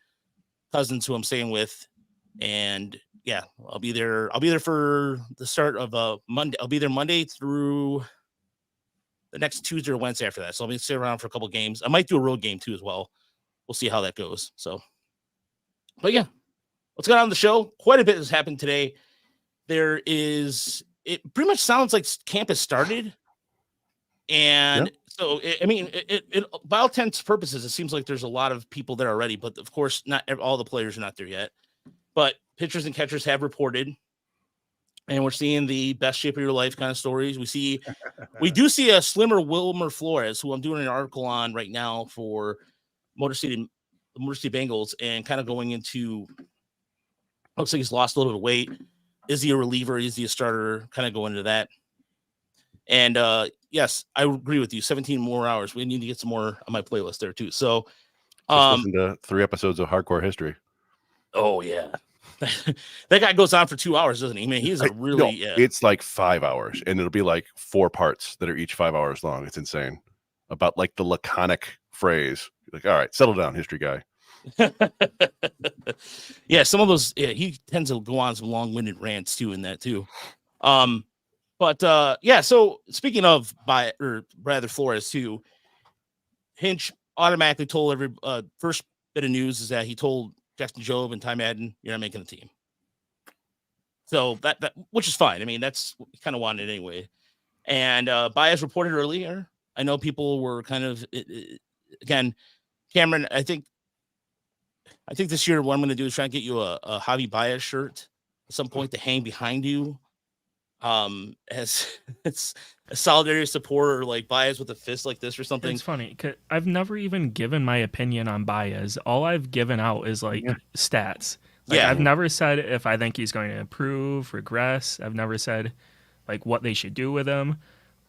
Cousins, who I'm staying with. And yeah, I'll be there for the start of Monday. I'll be there Monday through the next Tuesday or Wednesday after that. So I'll be sitting around for a couple of games. I might do a road game too as well. We'll see how that goes. So, but yeah, what's going on the show? Quite a bit has happened today. It pretty much sounds like camp has started. And so, it by all intents and purposes, it seems like there's a lot of people there already, but of course, not all the players are not there yet. But pitchers and catchers have reported, and we're seeing the best shape of your life kind of stories. We do see a slimmer Wilmer Flores, who I'm doing an article on right now for Motor City Bengals, and kind of going into, looks like he's lost a little bit of weight. Is he a reliever? Is he a starter? Kind of go into that. And yes, I agree with you. 17 more hours. We need to get some more on my playlist there too. So listen to 3 episodes of Hardcore History. Oh yeah. That guy goes on for 2 hours, doesn't he? I mean, he's a really It's like 5 hours, and it'll be like 4 parts that are each 5 hours long. It's insane. About like the laconic phrase. Like, all right, settle down, history guy. Yeah, some of those he tends to go on some long-winded rants too in that too. But yeah, so speaking of Flores too, Hinch automatically told first bit of news is that he told Jackson Jobe and Ty Madden, you're not making the team. So that which is fine. I mean, that's what we kind of wanted anyway. And Baez reported earlier. I know people were kind of again, Cameron, I think this year what I'm going to do is try and get you a Javi Baez shirt at some point to hang behind you. As it's a solidarity supporter, like Baez with a fist like this or something. It's funny because I've never even given my opinion on Baez. All I've given out is stats. I've never said if I think he's going to improve, regress. I've never said like what they should do with him.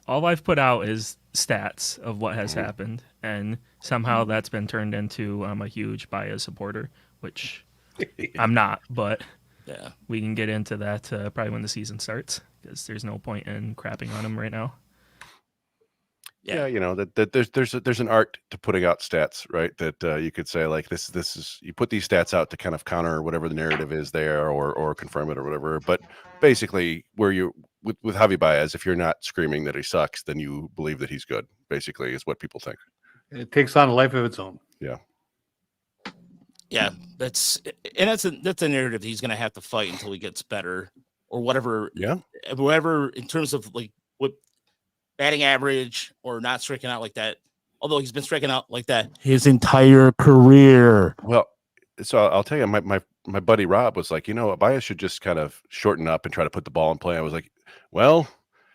All I've put out is stats of what has happened, and somehow that's been turned into I'm a huge Baez supporter, which I'm not, but yeah, we can get into that probably when the season starts because there's no point in crapping on him right now. Yeah, you know that there's an art to putting out stats, right? That you could say like this is you put these stats out to kind of counter whatever the narrative is there or confirm it or whatever. But basically, where you with Javi Baez, if you're not screaming that he sucks, then you believe that he's good. Basically, is what people think. It takes on a life of its own. Yeah. Yeah, that's a narrative he's going to have to fight until he gets better or whatever. Yeah, whatever in terms of like what batting average or not striking out like that. Although he's been striking out like that his entire career. Well, so I'll tell you, my buddy Rob was like, Baez should just kind of shorten up and try to put the ball in play. I was like, well,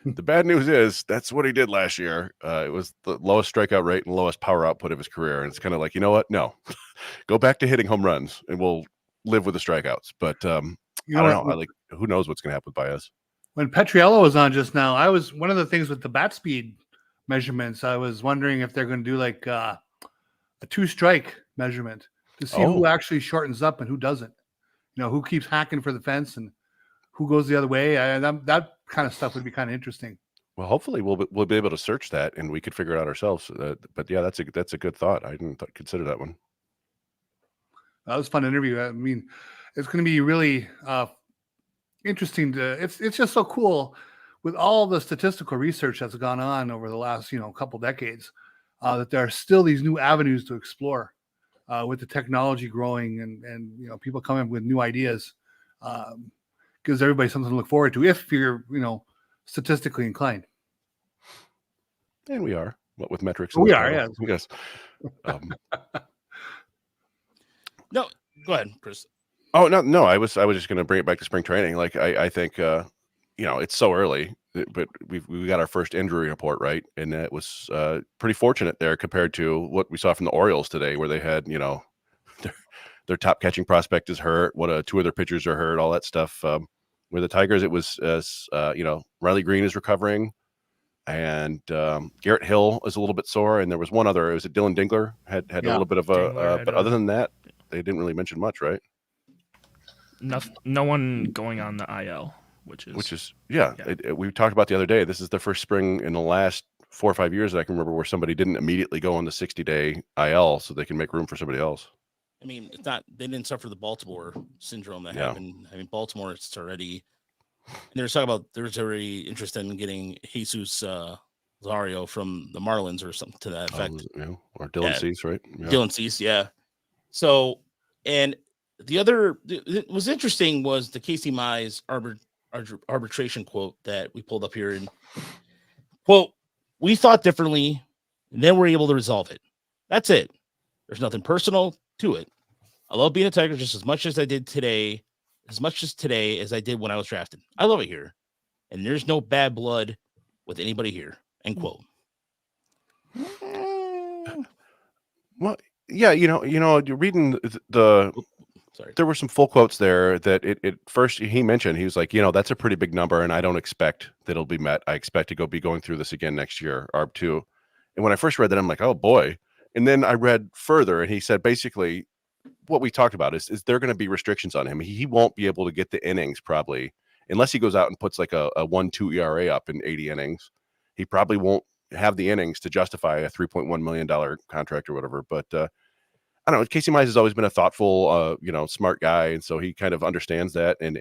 the bad news is that's what he did last year. It was the lowest strikeout rate and lowest power output of his career. And it's kind of like, you know what? No, go back to hitting home runs and we'll live with the strikeouts. But I don't know. Who knows what's going to happen with Baez? When Petriello was on just now, I was one of the things with the bat speed measurements. I was wondering if they're going to do like a 2-strike measurement to see who actually shortens up and who doesn't. Who keeps hacking for the fence and who goes the other way. That kind of stuff would be kind of interesting. Well, hopefully we'll be able to search that and we could figure it out ourselves. But yeah, that's a good thought. I didn't consider that one. That was a fun interview. I mean, it's going to be really interesting it's just so cool with all the statistical research that's gone on over the last, couple decades, that there are still these new avenues to explore with the technology growing and people coming up with new ideas. Gives everybody something to look forward to if you're, statistically inclined. And we are, what with metrics. We are, yeah. Yes. No, go ahead, Chris. Oh no! I was just going to bring it back to spring training. Like I think it's so early, but we got our first injury report, right, and it was pretty fortunate there compared to what we saw from the Orioles today, where they had their top catching prospect is hurt, two of their pitchers are hurt, all that stuff. Where the Tigers, it was Riley Green is recovering, and Garrett Hill is a little bit sore, and there was one other. It was Dylan Dingler had a little bit of but other than that, they didn't really mention much, right? No one going on the IL, which is we talked about the other day. This is the first spring in the last 4 or 5 years that I can remember where somebody didn't immediately go on the 60-day IL so they can make room for somebody else. I mean, it's not, they didn't suffer the Baltimore syndrome that happened. I mean, Baltimore, it's already, and there's already interest in getting Jesus Lario from the Marlins or something to that effect. Or Dylan Cease, right? Yeah. Dylan Cease, yeah. So, and the other, it was interesting was the Casey Mize arbitration quote that we pulled up here. And quote, "We thought differently, and then we're able to resolve it. That's it. There's nothing personal to it. I love being a Tiger just as much as I did today, as I did when I was drafted. I love it here. And there's no bad blood with anybody here." End quote. Well, yeah, you're reading Sorry. There were some full quotes there that it first he mentioned. He was like, that's a pretty big number, and I don't expect that it'll be met. I expect to be going through this again next year, ARB 2. And when I first read that, I'm like, oh boy. And then I read further, and he said basically what we talked about is there going to be restrictions on him. He won't be able to get the innings probably unless he goes out and puts like a 1.2 ERA up in 80 innings. He probably won't have the innings to justify a $3.1 million contract or whatever. But I don't know. Casey Mize has always been a thoughtful, smart guy, and so he kind of understands that, and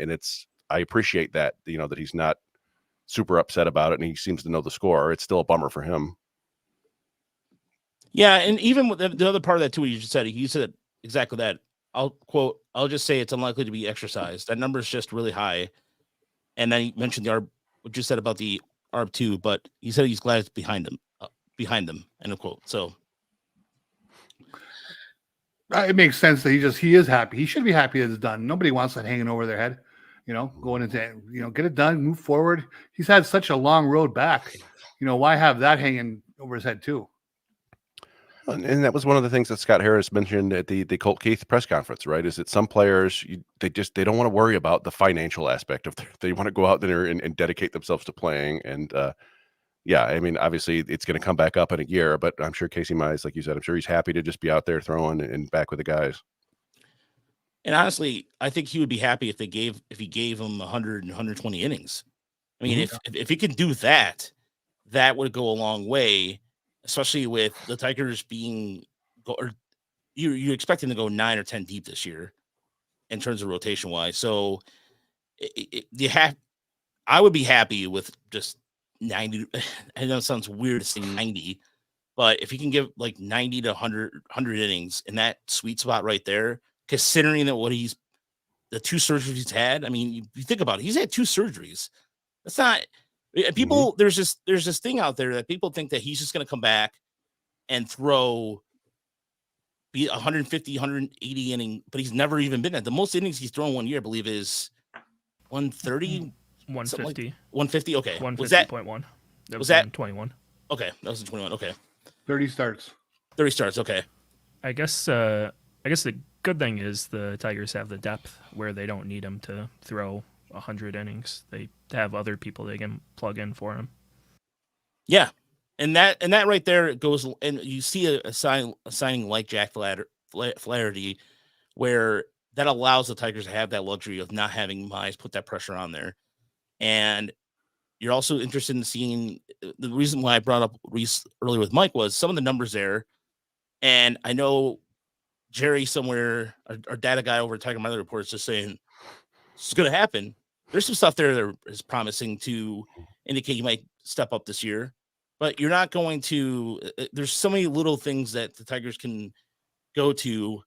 I appreciate that, that he's not super upset about it, and he seems to know the score. It's still a bummer for him. Yeah, and even with the other part of that too, you said exactly that. I'll just say it's unlikely to be exercised. That number is just really high. And then he mentioned what you said about the ARB 2, but he said he's glad it's behind them. End of quote. So it makes sense that he is happy. He should be happy that it's done. Nobody wants that hanging over their head, going into, get it done, move forward. He's had such a long road back. Why have that hanging over his head too? And that was one of the things that Scott Harris mentioned at the Colt Keith press conference, right? Is that some players, they don't want to worry about the financial aspect of they want to go out there and dedicate themselves to playing. And I mean, obviously it's going to come back up in a year, but I'm sure Casey Mize, like you said, I'm sure he's happy to just be out there throwing and back with the guys. And honestly, I think he would be happy if he gave him 100 and 120 innings. I mean, if he can do that, that would go a long way. Especially with the Tigers you're expecting to go 9 or 10 deep this year in terms of rotation wise. So I would be happy with just 90. I know it sounds weird to say 90, but if you can give like 90 to 100 innings in that sweet spot right there, considering that the 2 surgeries he's had. I mean, you think about it, he's had 2 surgeries. That's not. People, there's this thing out there that people think that he's just going to come back and be 150, 180 inning, but he's never even been at the most innings he's thrown 1 year, I believe, is 130, 150, 150. Okay, 150.1. Was that 21? Okay, that was in 21. Okay, 30 starts. Okay. I guess the good thing is the Tigers have the depth where they don't need him to throw 100 innings. They have other people they can plug in for him. Yeah, and that right there goes, and you see a signing like Jack Flaherty, where that allows the Tigers to have that luxury of not having Mize put that pressure on there. And you're also interested in seeing the reason why I brought up Reese earlier with Mike was some of the numbers there. And I know Jerry somewhere, our data guy over at Tiger Mother Reports, just saying it's going to happen. There's some stuff there that is promising to indicate he might step up this year, but you're not going to. There's so many little things that the Tigers can go to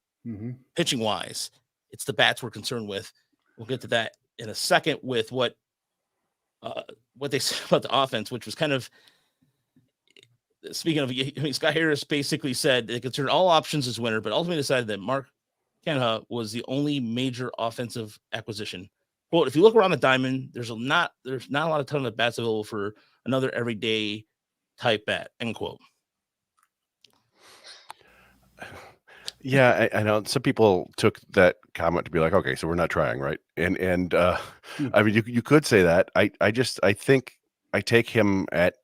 pitching wise. It's the bats we're concerned with. We'll get to that in a second with what they said about the offense, which was kind of, speaking of, Scott Harris basically said they considered all options as winner, but ultimately decided that Mark Canha was the only major offensive acquisition. Quote, if you look around the diamond, there's not a lot of ton of bats available for another everyday type bat, end quote. Yeah, I know some people took that comment to be like, okay, so we're not trying, right? And I mean, you could say that. I think I take him at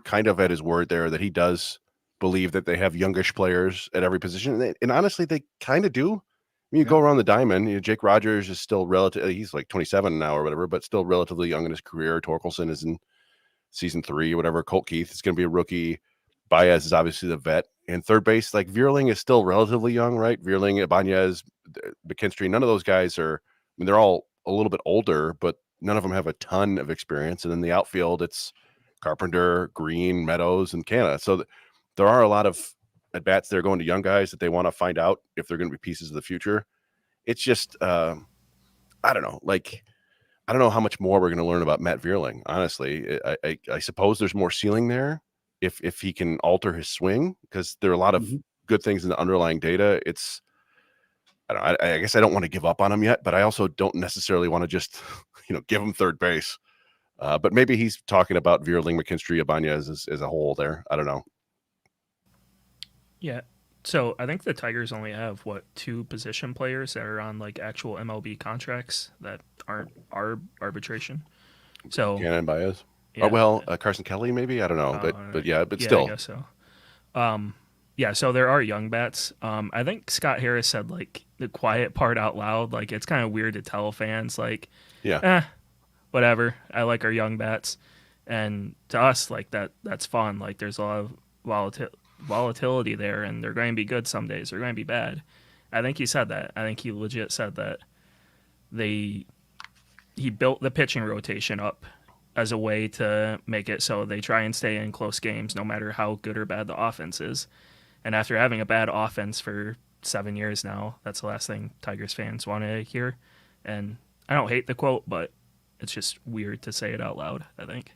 kind of at his word there that he does believe that they have youngish players at every position, and honestly, they kind of do. I mean, you go around the diamond. Jake Rogers is still relatively, he's like 27 now or whatever, but still relatively young in his career. Torkelson is in season 3 or whatever. Colt Keith is going to be a rookie. Baez is obviously the vet. And third base, like Vierling is still relatively young, right? Vierling, Ibanez, McKinstry, none of those guys are, I mean, they're all a little bit older, but none of them have a ton of experience. And then the outfield, it's Carpenter, Green, Meadows, and Canha. So there are a lot of at-bats that are going to young guys that they want to find out if they're going to be pieces of the future. It's just, I don't know. Like, I don't know how much more we're going to learn about Matt Vierling, honestly. I suppose there's more ceiling there if he can alter his swing, because there are a lot of good things in the underlying data. It's, I guess I don't want to give up on him yet, but I also don't necessarily want to just, give him third base. But maybe he's talking about Vierling, McKinstry, Ibanez as a whole there. I don't know. Yeah. So I think the Tigers only have 2 position players that are on like actual MLB contracts that aren't arbitration. So Canha and Baez. Yeah. Oh, well, Carson Kelly maybe, I don't know, but yeah, but still. I guess so. Yeah, so there are young bats. I think Scott Harris said like the quiet part out loud. Like it's kind of weird to tell fans like, whatever. I like our young bats, and to us like that's fun. Like there's a lot of volatility there, and they're going to be good some days. They're going to be bad. I think he said that. I think he legit said that he built the pitching rotation up as a way to make it so they try and stay in close games no matter how good or bad the offense is. And after having a bad offense for 7 years now, that's the last thing Tigers fans want to hear. And I don't hate the quote, but it's just weird to say it out loud, I think.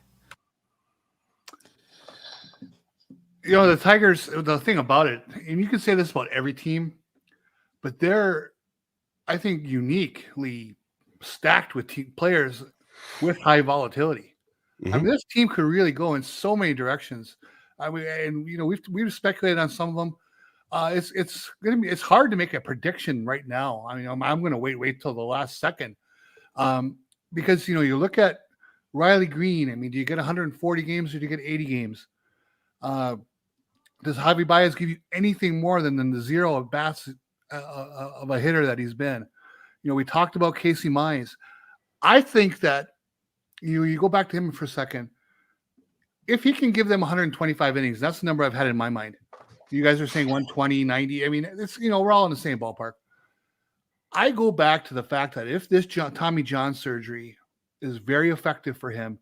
The Tigers, the thing about it, and you can say this about every team, but they're, I think, uniquely stacked with players with high volatility. I mean, this team could really go in so many directions. I mean, and we've speculated on some of them. It's hard to make a prediction right now. I mean, I'm going to wait till the last second, because you look at Riley Green. I mean, do you get 140 games or do you get 80 games? Does Javi Baez give you anything more than the 0 of bats of a hitter that he's been? We talked about Casey Mize. I think that you go back to him for a second. If he can give them 125 innings, that's the number I've had in my mind. You guys are saying 120, 90. I mean, it's we're all in the same ballpark. I go back to the fact that if this Tommy John surgery is very effective for him,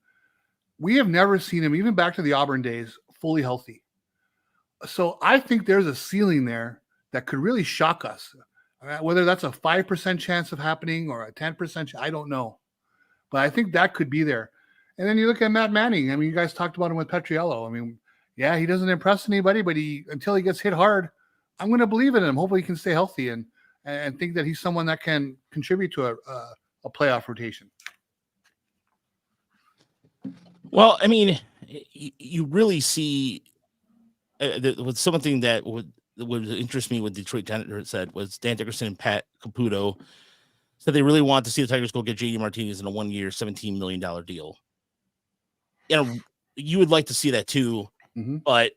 we have never seen him, even back to the Auburn days, fully healthy. So I think there's a ceiling there that could really shock us. Whether that's a 5% chance of happening or a 10%, I don't know. But I think that could be there. And then you look at Matt Manning. I mean, you guys talked about him with Petriello. I mean, yeah, he doesn't impress anybody, but until he gets hit hard, I'm going to believe in him. Hopefully he can stay healthy and think that he's someone that can contribute to a playoff rotation. Well, I mean, you really see with something that would interest me what Detroit Tigers said was Dan Dickerson and Pat Caputo said they really want to see the Tigers go get JD Martinez in a 1-year, $17 million deal. You would like to see that too, but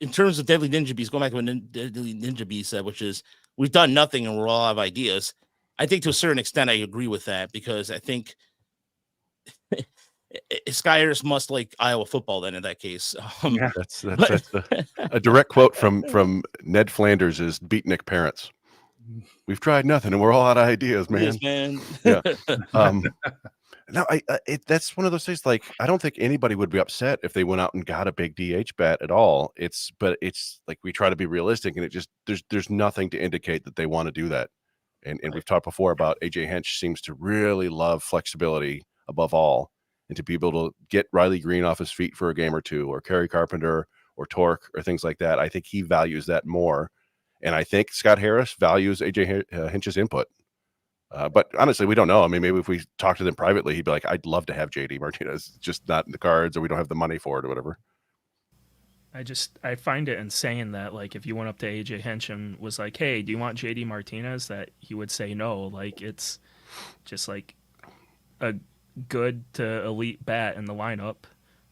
in terms of Deadly Ninja Beast, going back to what Deadly Ninja Beast said, which is we've done nothing and we're all out of ideas. I think to a certain extent I agree with that, because I think Sky Harris must like Iowa football then in that case. Yeah. That's a direct quote from Ned Flanders' beatnik parents. We've tried nothing, and we're all out of ideas, man. Yes, man. Yeah. No, that's one of those things. Like, I don't think anybody would be upset if they went out and got a big DH bat at all. But it's like we try to be realistic, and it just there's nothing to indicate that they want to do that. And we've talked before about AJ Hinch seems to really love flexibility above all, and to be able to get Riley Green off his feet for a game or two, or Kerry Carpenter or Torque or things like that. I think he values that more, and I think Scott Harris values AJ Hinch's input. But honestly, we don't know. I mean, maybe if we talk to them privately, he'd be like, I'd love to have JD Martinez, just not in the cards, or we don't have the money for it or whatever. I find it insane that, like, if you went up to AJ Hinch and was like, hey, do you want JD Martinez, that he would say no. Like, it's just like a good to elite bat in the lineup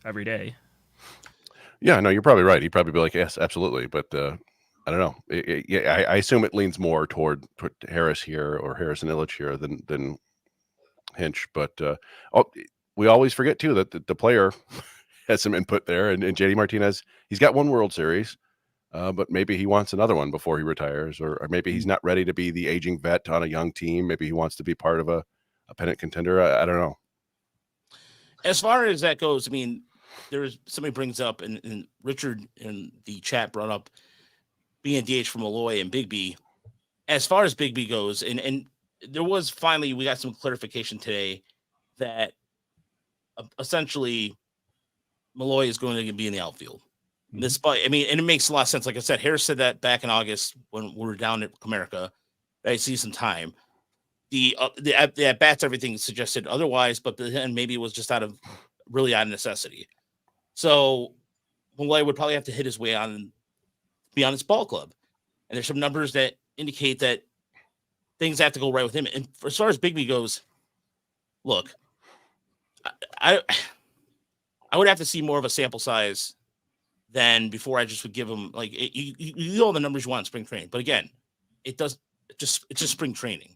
every day. Yeah, no, you're probably right. He'd probably be like, yes, absolutely. But I don't know. I assume it leans more toward Harris here, or Harris and Illich here, than Hinch. But we always forget too that the player has some input there, and JD Martinez, he's got one World Series, but maybe he wants another one before he retires, or maybe he's not ready to be the aging vet on a young team. Maybe he wants to be part of a pennant contender. I don't know. As far as that goes, I mean, there's somebody brings up, and Richard in the chat brought up being DH from Malloy and Bigby. As far as Bigby goes, and there was finally, we got some clarification today that essentially Malloy is going to be in the outfield. Despite, I mean, and it makes a lot of sense. Like I said, Harris said that back in August when we were down at Comerica, that I see some time. The at bats, everything suggested otherwise, but then maybe it was just out of necessity. So Malloy would probably have to hit his way on beyond his ball club. And there's some numbers that indicate that things have to go right with him. And as far as Bigby goes, look, I would have to see more of a sample size than before I just would give him, like, you know, the numbers you want in spring training. But again, it's just spring training.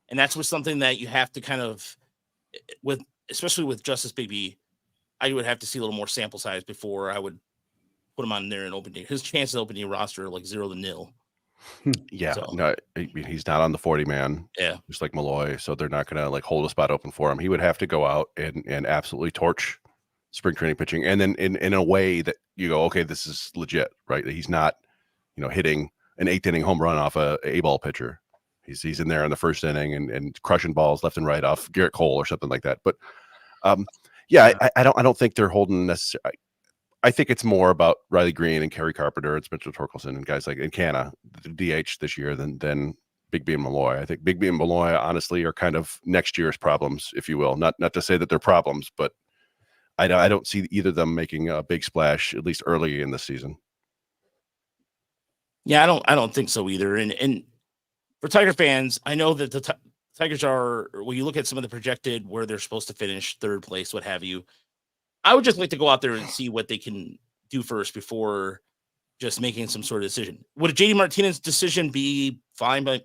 And that's was something that you have to kind of, especially with Justice Bigby, I would have to see a little more sample size before I would put him on there in open day. His chances of opening roster are like 0-0. Yeah, So. no, he's not on the 40 man. Yeah, just like Malloy, so they're not going to like hold a spot open for him. He would have to go out and absolutely torch spring training pitching, and then in a way that you go, okay, this is legit, right? He's not, hitting an 8th inning home run off a ball pitcher. He's in there in the first inning and crushing balls left and right off Garrett Cole or something like that. But I don't think they're holding necessarily. I think it's more about Riley Green and Kerry Carpenter and Spencer Torkelson and guys like Canna, the DH this year, than Bigby and Malloy. I think Bigby and Malloy honestly are kind of next year's problems, if you will. Not to say that they're problems, but I don't see either of them making a big splash, at least early in the season. Yeah, I don't think so either. And for Tiger fans, I know that the Tigers are, when you look at some of the projected where they're supposed to finish, third place, what have you, I would just like to go out there and see what they can do first before just making some sort of decision. Would a JD Martinez decision be fine by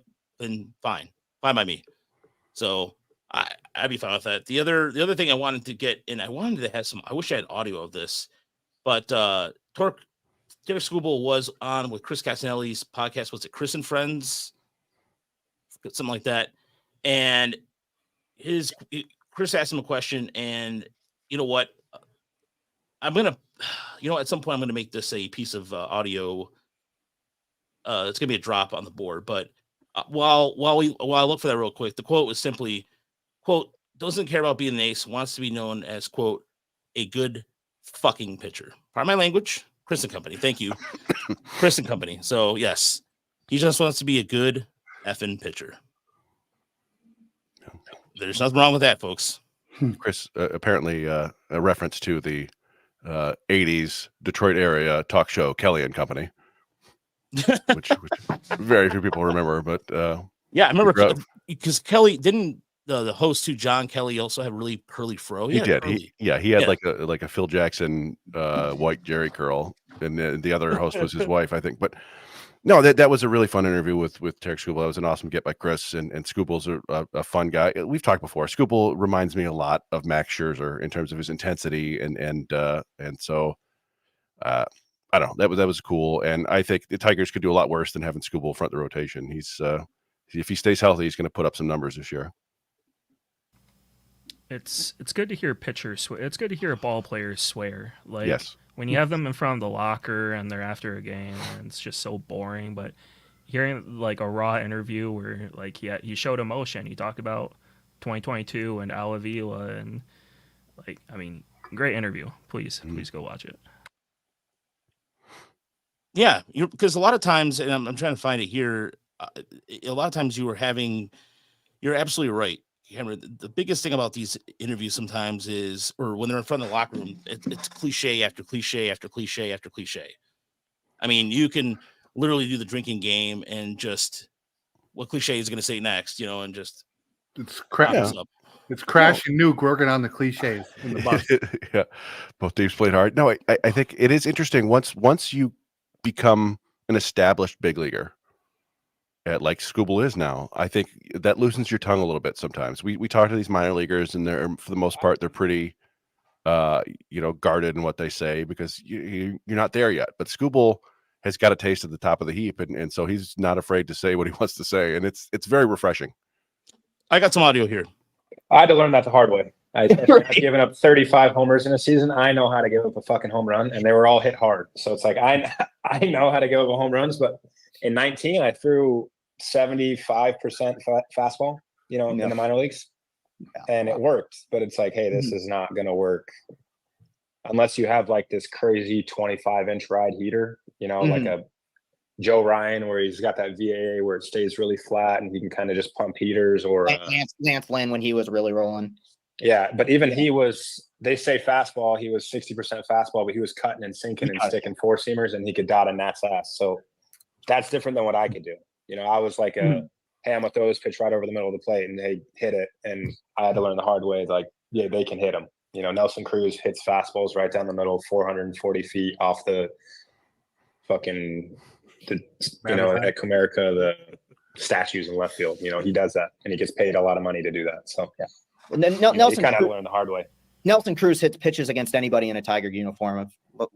me? So I'd be fine with that. The other thing I wanted to get, and I wanted to have some, I wish I had audio of this, but Derek Scooble was on with Chris Castanelli's podcast. Was it Chris and Friends? Something like that. And Chris asked him a question, and you know what? I'm going to, at some point I'm going to make this a piece of audio. It's going to be a drop on the board, but while I look for that real quick, the quote was simply, quote, doesn't care about being an ace, wants to be known as, quote, a good fucking pitcher. Pardon my language, Chris and Company. Thank you. Chris and Company. So yes, he just wants to be a good effing pitcher. There's nothing wrong with that, folks. Chris, apparently a reference to the 80s Detroit area talk show Kelly and Company, which very few people remember. But yeah, I remember because Kelly didn't the host too. John Kelly also had really curly fro. He did. He had like a Phil Jackson white Jerry curl, and the other host was his wife, I think. But No, that was a really fun interview with Tarek Skubal. That was an awesome get by Chris, and Skubal's a fun guy. We've talked before. Skubal reminds me a lot of Max Scherzer in terms of his intensity, and so I don't know. That was cool, and I think the Tigers could do a lot worse than having Skubal front the rotation. He's if he stays healthy, he's going to put up some numbers this year. It's good to hear pitchers swear. It's good to hear ball players swear. Like Yes. when you have them in front of the locker and they're after a game, and it's just so boring. But hearing like a raw interview where like he showed emotion. He talked about 2022 and Avila, and like I mean, great interview. Please go watch it. Yeah, because a lot of times, and I'm trying to find it here. A lot of times you're absolutely right, Cameron. The biggest thing about these interviews sometimes is, or when they're in front of the locker room, it's cliche after cliche after cliche after cliche. I mean, you can literally do the drinking game and just what cliche is going to say next, and just it's crap. Yeah. It's Crash and Nuke working on the cliches in the bus. Yeah, both teams played hard. No, I think it is interesting once you become an established big leaguer, like Skubal is now. I think that loosens your tongue a little bit sometimes. We talk to these minor leaguers, and they're for the most part they're pretty, guarded in what they say because you're not there yet. But Skubal has got a taste at the top of the heap, and so he's not afraid to say what he wants to say, and it's very refreshing. I got some audio here. I had to learn that the hard way. I've given up 35 homers in a season. I know how to give up a fucking home run, and they were all hit hard. So it's like I know how to give up home runs, but in 19, I threw 75% fastball, in the minor leagues, and it worked. But it's like, hey, this is not going to work unless you have like this crazy 25-inch ride heater, like a Joe Ryan, where he's got that VAA where it stays really flat and he can kind of just pump heaters, or Lance Lynn when he was really rolling. Yeah, but even they say fastball, he was 60% fastball, but he was cutting and sinking and sticking four seamers, and he could dot a gnat's ass. So that's different than what I could do. I was like hey, I'm gonna throw this pitch right over the middle of the plate, and they hit it, and I had to learn the hard way. Like, yeah, they can hit them. Nelson Cruz hits fastballs right down the middle, 440 feet off the fucking at Comerica, the statues in left field. He does that, and he gets paid a lot of money to do that. So yeah. And then Nelson kind of learned the hard way. Nelson Cruz hits pitches against anybody in a Tiger uniform.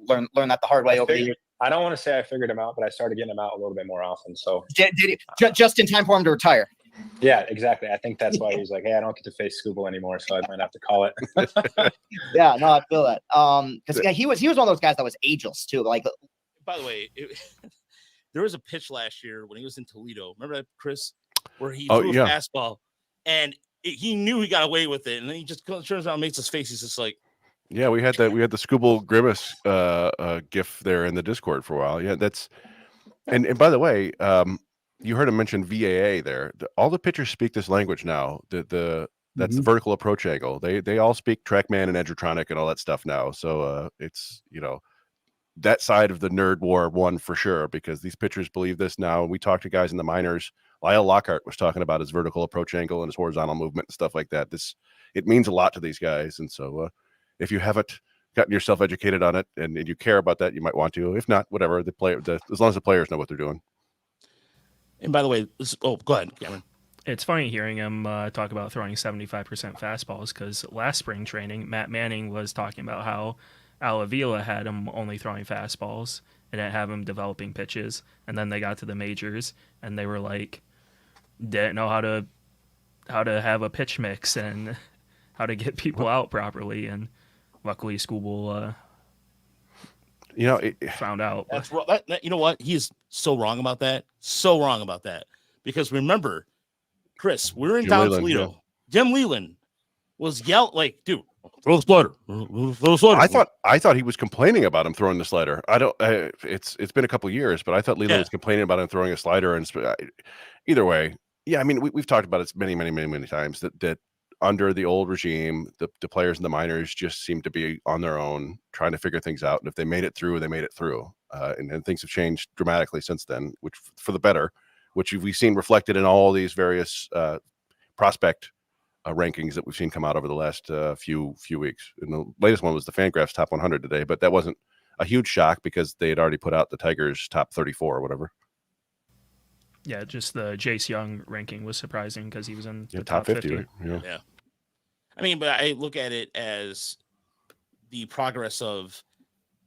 Learn that the hard way over the years. I don't want to say I figured him out, but I started getting him out a little bit more often. So did he, just in time for him to retire? Yeah, exactly. I think that's why he's like, hey, I don't get to face Skubal anymore, so I might have to call it. Yeah, no, I feel that. Because he was one of those guys that was ageless too. Like, by the way, there was a pitch last year when he was in Toledo. Remember that, Chris, where he threw a fastball and he knew he got away with it, and then he just turns around and makes his face. He's just like, yeah, we had the Skubal grimace gif there in the Discord for a while. Yeah, that's and by the way, you heard him mention VAA there. All the pitchers speak this language now. That's the vertical approach angle. They all speak TrackMan and Edgertronic and all that stuff now. So it's that side of the nerd war won for sure, because these pitchers believe this now. We talk to guys in the minors. Lyle Lockhart was talking about his vertical approach angle and his horizontal movement and stuff like that. It means a lot to these guys. And so if you haven't gotten yourself educated on it and you care about that, you might want to. If not, whatever. As long as the players know what they're doing. And by the way, go ahead, Cameron. It's funny hearing him talk about throwing 75% fastballs, because last spring training, Matt Manning was talking about how Avila had him only throwing fastballs and didn't have him developing pitches. And then they got to the majors and they were like, didn't know how to have a pitch mix and how to get people out properly. And luckily Skubal found out. That's you know what? He is so wrong about that. So wrong about that. Because remember, Chris, we're in down Toledo. Yeah. Jim Leland was like, dude, throw the slider. Throw the slider. I thought he was complaining about him throwing the slider. It's been a couple of years, but I thought Leland was complaining about him throwing a slider. And either way, yeah, I mean, we've talked about it many times that under the old regime, the players in the minors just seemed to be on their own, trying to figure things out. And if they made it through, they made it through. And things have changed dramatically since then, which for the better, which we've seen reflected in all these various prospect rankings that we've seen come out over the last few weeks. And the latest one was the Fangraphs top 100 today, but that wasn't a huge shock because they had already put out the Tigers top 34 or whatever. Yeah, just the Jace Young ranking was surprising because he was in the top 50. Right? Yeah. I mean, but I look at it as the progress of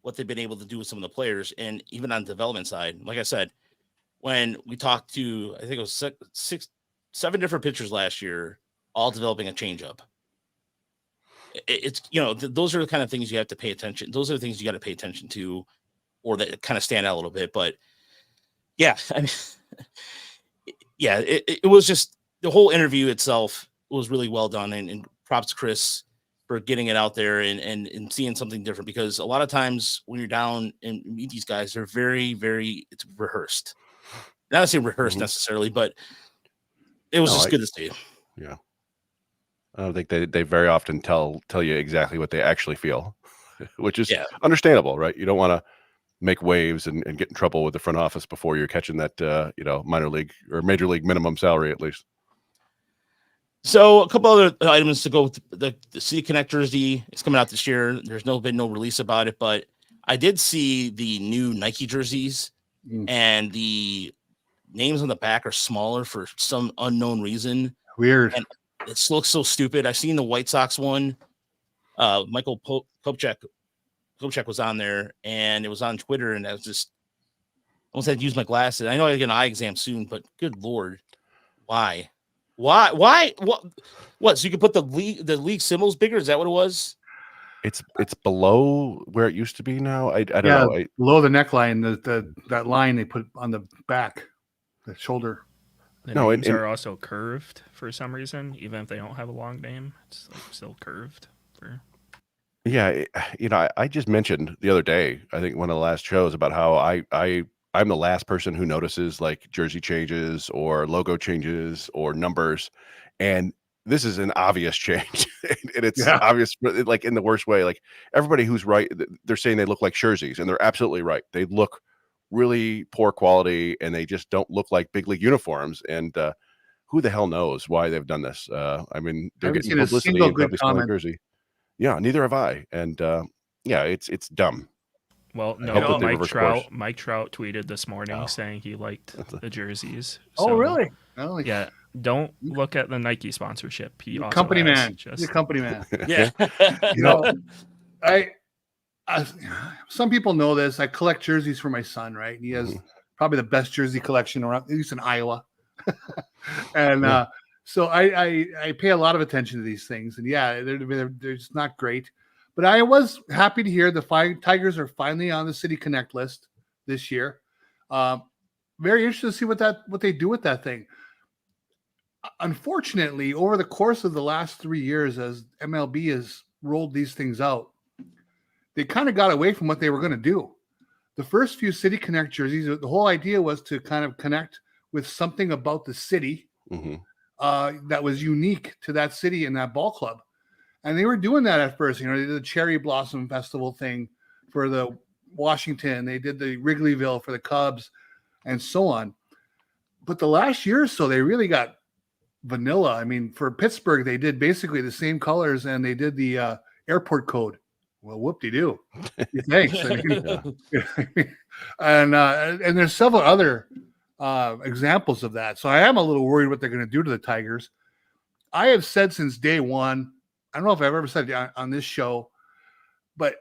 what they've been able to do with some of the players, and even on the development side. Like I said, when we talked to, I think it was 7 different pitchers last year, all developing a changeup. It's, those are the kind of things you have to pay attention. Those are the things you got to pay attention to, or that kind of stand out a little bit. But yeah, I mean, yeah, it was just, the whole interview itself was really well done, and props to Chris for getting it out there and seeing something different, because a lot of times when you're down and meet these guys, they're very, very, it's rehearsed. Not to say rehearsed necessarily, but it was just good to see. Yeah. I don't think they very often tell you exactly what they actually feel, which is understandable, right? You don't want to make waves and get in trouble with the front office before you're catching that, minor league or major league minimum salary, at least. So a couple other items to go with the City Connect jersey. It's coming out this year. There's been no release about it, but I did see the new Nike jerseys, and the names on the back are smaller for some unknown reason. Weird. And it looks so stupid. I've seen the White Sox one. Michael Kopechek was on there, and it was on Twitter, and I was just almost had to use my glasses. I know I get an eye exam soon, but good Lord, why? What? So you could put the league symbols bigger? Is that what it was? It's below where it used to be now. I don't know. Below the neckline, that line they put on the back, the shoulder. The names are also curved for some reason, even if they don't have a long name. It's like still curved. Yeah, I just mentioned the other day, I think one of the last shows, about how I'm the last person who notices like jersey changes or logo changes or numbers, and this is an obvious change, and it's obvious, like in the worst way. Like everybody who's right, they're saying they look like jerseys, and they're absolutely right. They look really poor quality, and they just don't look like big league uniforms. And who the hell knows why they've done this? I mean, they're getting publicity and probably selling jersey. Yeah, neither have I. And it's dumb. Well, no, Mike Trout tweeted this morning saying he liked the jerseys. So, really? Yeah. Don't look at the Nike sponsorship. He also company man. He's a company man. Yeah. I some people know this. I collect jerseys for my son, right? He has probably the best jersey collection around, at least in Iowa. And so I pay a lot of attention to these things. And they're just not great. But I was happy to hear the Tigers are finally on the City Connect list this year. Very interested to see what they do with that thing. Unfortunately, over the course of the last 3 years, as MLB has rolled these things out, they kind of got away from what they were going to do. The first few City Connect jerseys, the whole idea was to kind of connect with something about the city that was unique to that city and that ball club. And they were doing that at first. They did the Cherry Blossom Festival thing for the Washington. They did the Wrigleyville for the Cubs and so on. But the last year or so, they really got vanilla. I mean, for Pittsburgh, they did basically the same colors, and they did the airport code. Well, whoop-de-doo. Thanks. And there's several other examples of that. So I am a little worried what they're going to do to the Tigers. I have said since day one, I don't know if I've ever said it on this show, but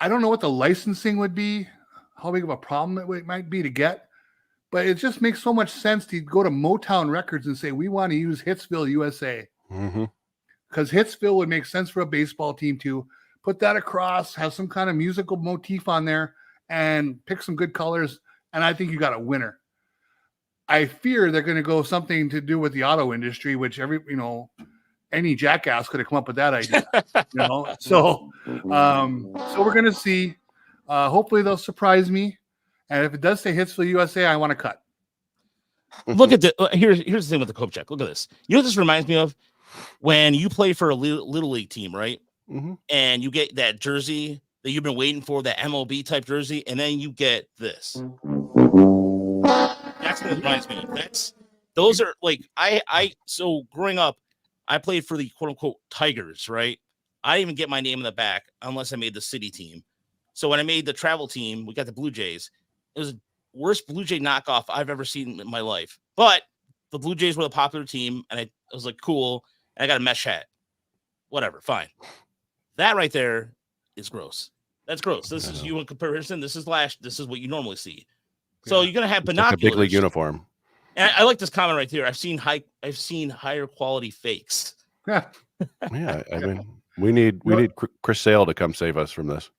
I don't know what the licensing would be, how big of a problem it might be to get. But it just makes so much sense to go to Motown Records and say, we want to use Hitsville, USA. Because Hitsville would make sense for a baseball team to put that across, have some kind of musical motif on there, and pick some good colors. And I think you got a winner. I fear they're going to go something to do with the auto industry, which any jackass could have come up with that idea. So we're going to see. Hopefully they'll surprise me. And if it does say Hitsville, USA, I want to cut. Look at here's the thing with the Kopechek. Look at this. You know what this reminds me of? When you play for a little league team, right? And you get that jersey that you've been waiting for, that MLB type jersey, and then you get this. That's what it reminds me of. Those are like so growing up, I played for the quote unquote Tigers, right? I didn't even get my name in the back unless I made the city team. So when I made the travel team, we got the Blue Jays. It was worst Blue Jay knockoff I've ever seen in my life. But the Blue Jays were the popular team, and I was like, cool. And I got a mesh hat. Whatever, fine. That right there is gross. That's gross. This is you in comparison. This is what you normally see. So you're gonna have binoculars. Like a big league uniform. And I like this comment right here. I've seen higher quality fakes. Yeah. Yeah, I mean, we need Chris Sale to come save us from this.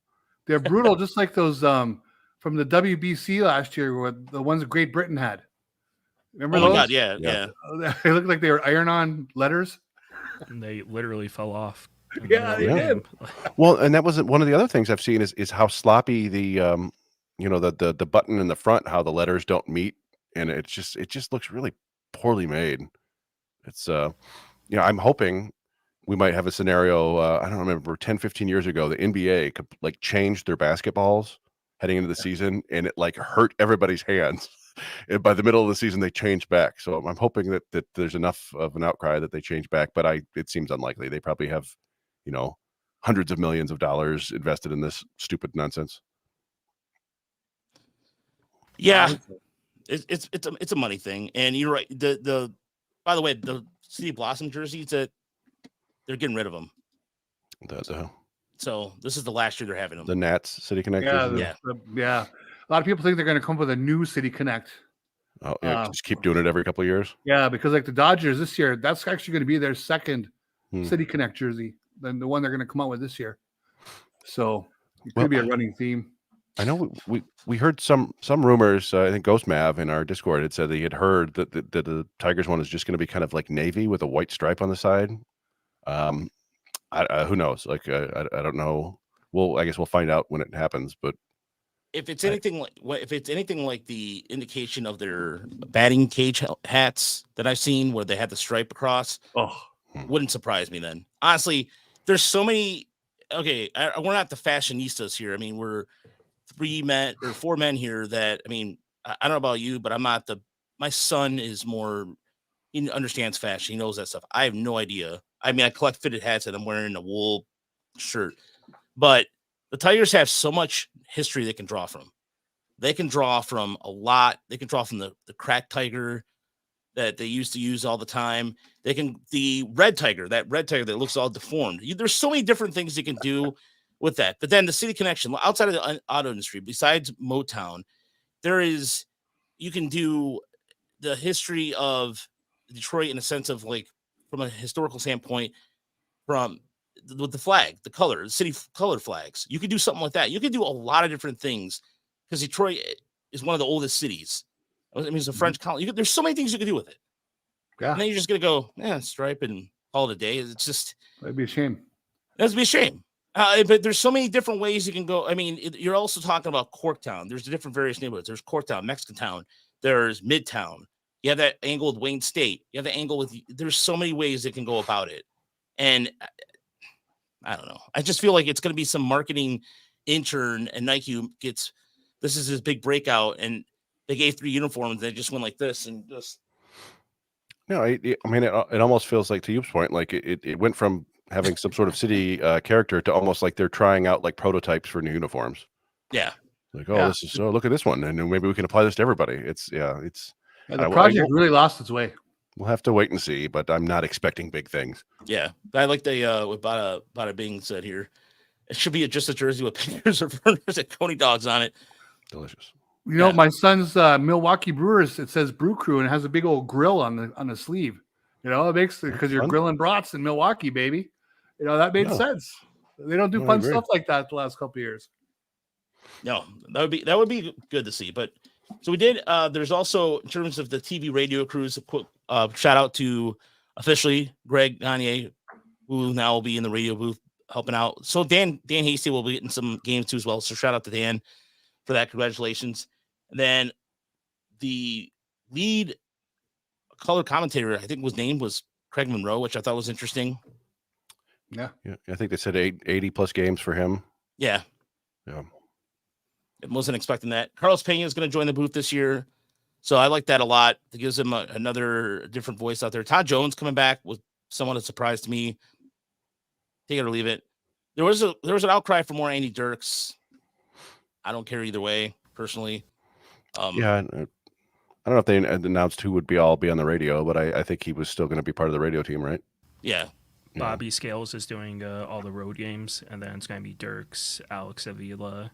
They're brutal, just like those from the WBC last year, where the ones that Great Britain had. Remember those? Oh my God, yeah. They looked like they were iron-on letters. And they literally fell off. Yeah, they did. Well, and that wasn't one of the other things I've seen is how sloppy the the button in the front, how the letters don't meet, and it just looks really poorly made. It's I'm hoping we might have a scenario. I don't remember 10, 15 years ago, the NBA could like change their basketballs heading into the season, and it like hurt everybody's hands. And by the middle of the season, they changed back. So I'm hoping that there's enough of an outcry that they change back, but it seems unlikely. They probably have, hundreds of millions of dollars invested in this stupid nonsense. Yeah, it's a money thing, and you're right. By the way, the City Blossom jerseys that they're getting rid of them. So this is the last year they're having them. The Nats City Connect. Yeah. A lot of people think they're going to come up with a new City Connect. Oh, yeah, just keep doing it every couple of years. Yeah, because like the Dodgers this year, that's actually going to be their second City Connect jersey than the one they're going to come out with this year. So it could be a running theme. I know we heard some rumors. I think Ghost Mav in our Discord had said that he had heard that the Tigers one is just going to be kind of like navy with a white stripe on the side. Who knows? Like I don't know. I guess we'll find out when it happens. But if it's anything like the indication of their batting cage hats that I've seen where they had the stripe across, wouldn't surprise me then. Honestly, there's so many. Okay, we're not the fashionistas here. I mean, we're 4 men here that, I mean, I don't know about you, but I'm not my son is more, he understands fashion. He knows that stuff. I have no idea. I mean, I collect fitted hats and I'm wearing a wool shirt, but the Tigers have so much history they can draw from. They can draw from a lot. They can draw from the cracked tiger that they used to use all the time. The red tiger that looks all deformed. There's so many different things you can do with that. But then the City Connection, outside of the auto industry, besides Motown, you can do the history of Detroit in a sense of like, from a historical standpoint, with the flag, the color, the city color flags. You could do something like that. You could do a lot of different things because Detroit is one of the oldest cities. I mean, it's a French colony. There's so many things you could do with it. Yeah. And then you're just going to go, stripe and call it a day. It's just. That'd be a shame. That'd be a shame. But there's so many different ways you can go. I mean, you're also talking about Corktown. There's the different various neighborhoods. There's Corktown, Mexican Town. There's Midtown. You have that angle with Wayne State. You have the angle there's so many ways that can go about it. And I don't know. I just feel like it's going to be some marketing intern and Nike this is his big breakout. And they gave 3 uniforms. They just went like this and just. No, I mean, it almost feels like, to Youp's point, like it went from having some sort of city character to almost like they're trying out like prototypes for new uniforms. Yeah. Like, this is look at this one, and maybe we can apply this to everybody. The project really lost its way. We'll have to wait and see, but I'm not expecting big things. Yeah, I like what Bada Bing said here. It should be just a jersey with pictures of burners and Coney dogs on it. Delicious. You know, my son's Milwaukee Brewers. It says Brew Crew and it has a big old grill on the sleeve. You know, it makes because you're grilling brats in Milwaukee, baby. You know, that made sense. They don't do fun stuff like that the last couple of years. No, that would be good to see. But so we did. There's also, in terms of the TV radio crews, a quick shout out to officially Greg Gagne, who now will be in the radio booth helping out. So Dan Hasty will be getting some games too as well. So shout out to Dan for that. Congratulations. And then the lead color commentator, I think was Craig Monroe, which I thought was interesting. Yeah. I think they said 80 plus games for him. Yeah. I wasn't expecting that. Carlos Pena is going to join the booth this year. So I like that a lot. It gives him another different voice out there. Todd Jones coming back was somewhat a surprise to me. Take it or leave it. There was an outcry for more Andy Dirks. I don't care either way, personally. Yeah, I don't know if they announced who would be on the radio, but I think he was still going to be part of the radio team, right? Yeah. Bobby Scales is doing all the road games, and then it's going to be Dirks, Alex Avila,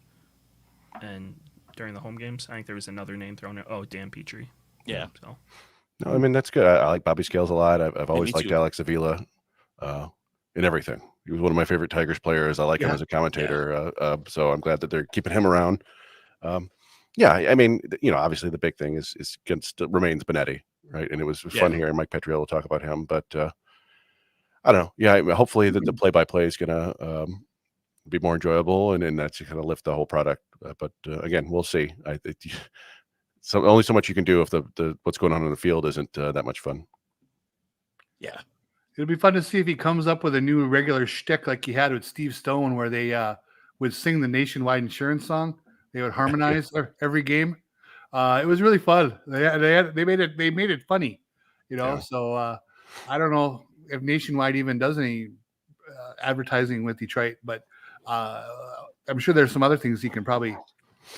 and during the home games, I think there was another name thrown in. Oh, Dan Petrie. Yeah. So. No, I mean, that's good. I like Bobby Scales a lot. I've always liked too. Alex Avila in everything. He was one of my favorite Tigers players. I like him as a commentator. So I'm glad that they're keeping him around. Yeah, I mean, obviously the big thing is remains Benetti, right? And it was fun hearing Mike Petriello talk about him, but I don't know. Yeah, hopefully the play-by-play is going to be more enjoyable, and that's going to lift the whole product. But again, we'll see. Only so much you can do if the what's going on the field isn't that much fun. Yeah. It'll be fun to see if he comes up with a new regular shtick like he had with Steve Stone, where they would sing the Nationwide Insurance song. They would harmonize every game. It was really fun. They made it funny, Yeah. So I don't know if Nationwide even does any advertising with Detroit, but I'm sure there's some other things he can probably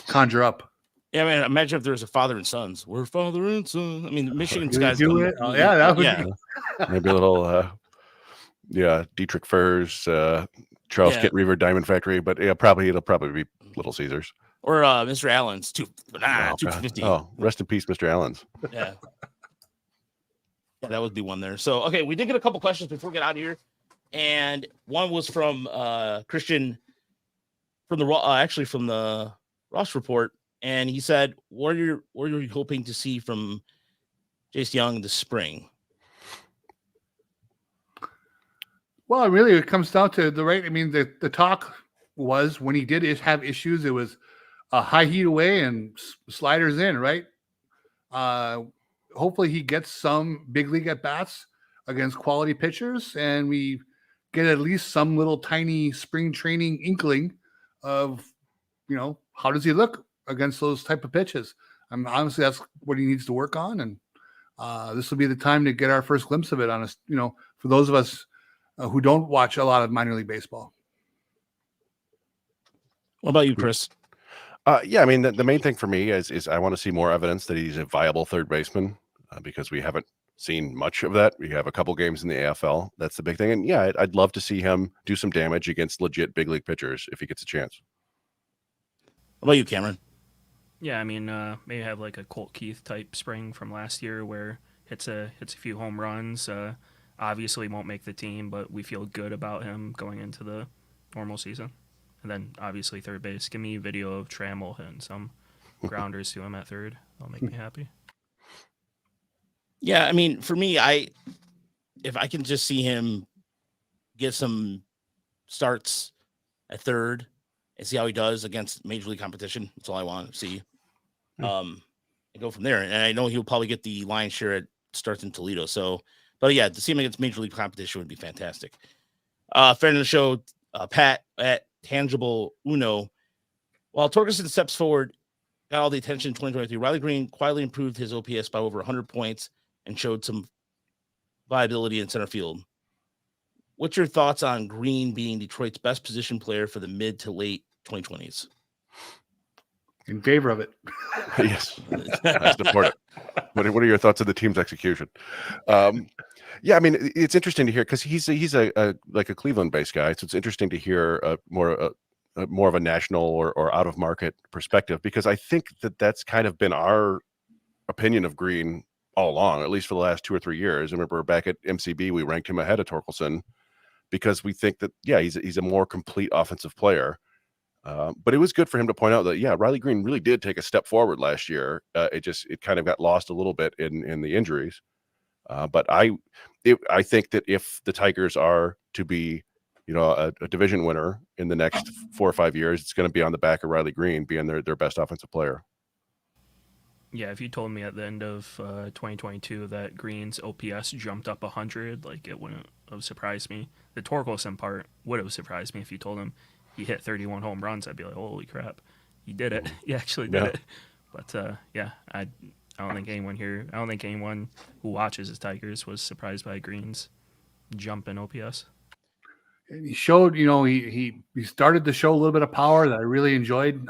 conjure up. Yeah, I mean, imagine if there was a father and sons. We're father and son. I mean, Michigan Really guys do it. That would be... Maybe a little, Dietrich Furs, Charles Kent Reaver Diamond Factory, but it'll probably be Little Caesars or Mr. Allen's 250. Oh, rest in peace, Mr. Allen's. Yeah. Yeah, that would be one there. So, okay, we did get a couple questions before we get out of here, and one was from Christian from the Ross Report. And he said, what are you hoping to see from Jace Young this spring? Well, really, it comes down to the talk was when he did have issues, it was a high heat away and sliders in, right? Hopefully he gets some big league at bats against quality pitchers, and we get at least some little tiny spring training inkling of, how does he look against those type of pitches. Honestly, that's what he needs to work on. And this will be the time to get our first glimpse of it on us, for those of us who don't watch a lot of minor league baseball. What about you, Chris? Yeah, I mean, the main thing for me is I want to see more evidence that he's a viable third baseman because we haven't seen much of that. We have a couple games in the AFL. That's the big thing. And yeah, I'd love to see him do some damage against legit big league pitchers if he gets a chance. What about you, Cameron? Yeah, I mean, maybe have like a Colt Keith type spring from last year where hits a few home runs. Obviously won't make the team, but we feel good about him going into the normal season. And then obviously third base. Give me a video of Trammell hitting some grounders to him at third. That'll make me happy. Yeah, I mean, for me, if I can just see him get some starts at third and see how he does against major league competition, that's all I want to see. And go from there. And I know he'll probably get the lion's share at starts in Toledo. So, but yeah, to see him against major league competition would be fantastic. Friend of the show, Pat at Tangible Uno. While Torkelson steps forward, got all the attention in 2023, Riley Green quietly improved his OPS by over 100 points and showed some viability in center field. What's your thoughts on Green being Detroit's best position player for the mid to late 2020s? In favor of it. Yes, I support it. What are your thoughts on the team's execution? Yeah, I mean, it's interesting to hear because he's a like a Cleveland-based guy, so it's interesting to hear more of a national or out of market perspective, because I think that's kind of been our opinion of Green all along, at least for the last 2 or 3 years. I remember back at MCB, we ranked him ahead of Torkelson because we think that he's a more complete offensive player. But it was good for him to point out that Riley Green really did take a step forward last year. It kind of got lost a little bit in the injuries. But I think that if the Tigers are to be, a division winner in the next 4 or 5 years, it's going to be on the back of Riley Green being their best offensive player. Yeah, if you told me at the end of 2022 that Green's OPS jumped up 100, like it wouldn't have surprised me. The Torkelson part would have surprised me if you told him he hit 31 home runs. I'd be like, holy crap, he did it. He actually did it. But I don't think anyone who watches his Tigers was surprised by Green's jump in OPS. And he showed, he started to show a little bit of power that I really enjoyed.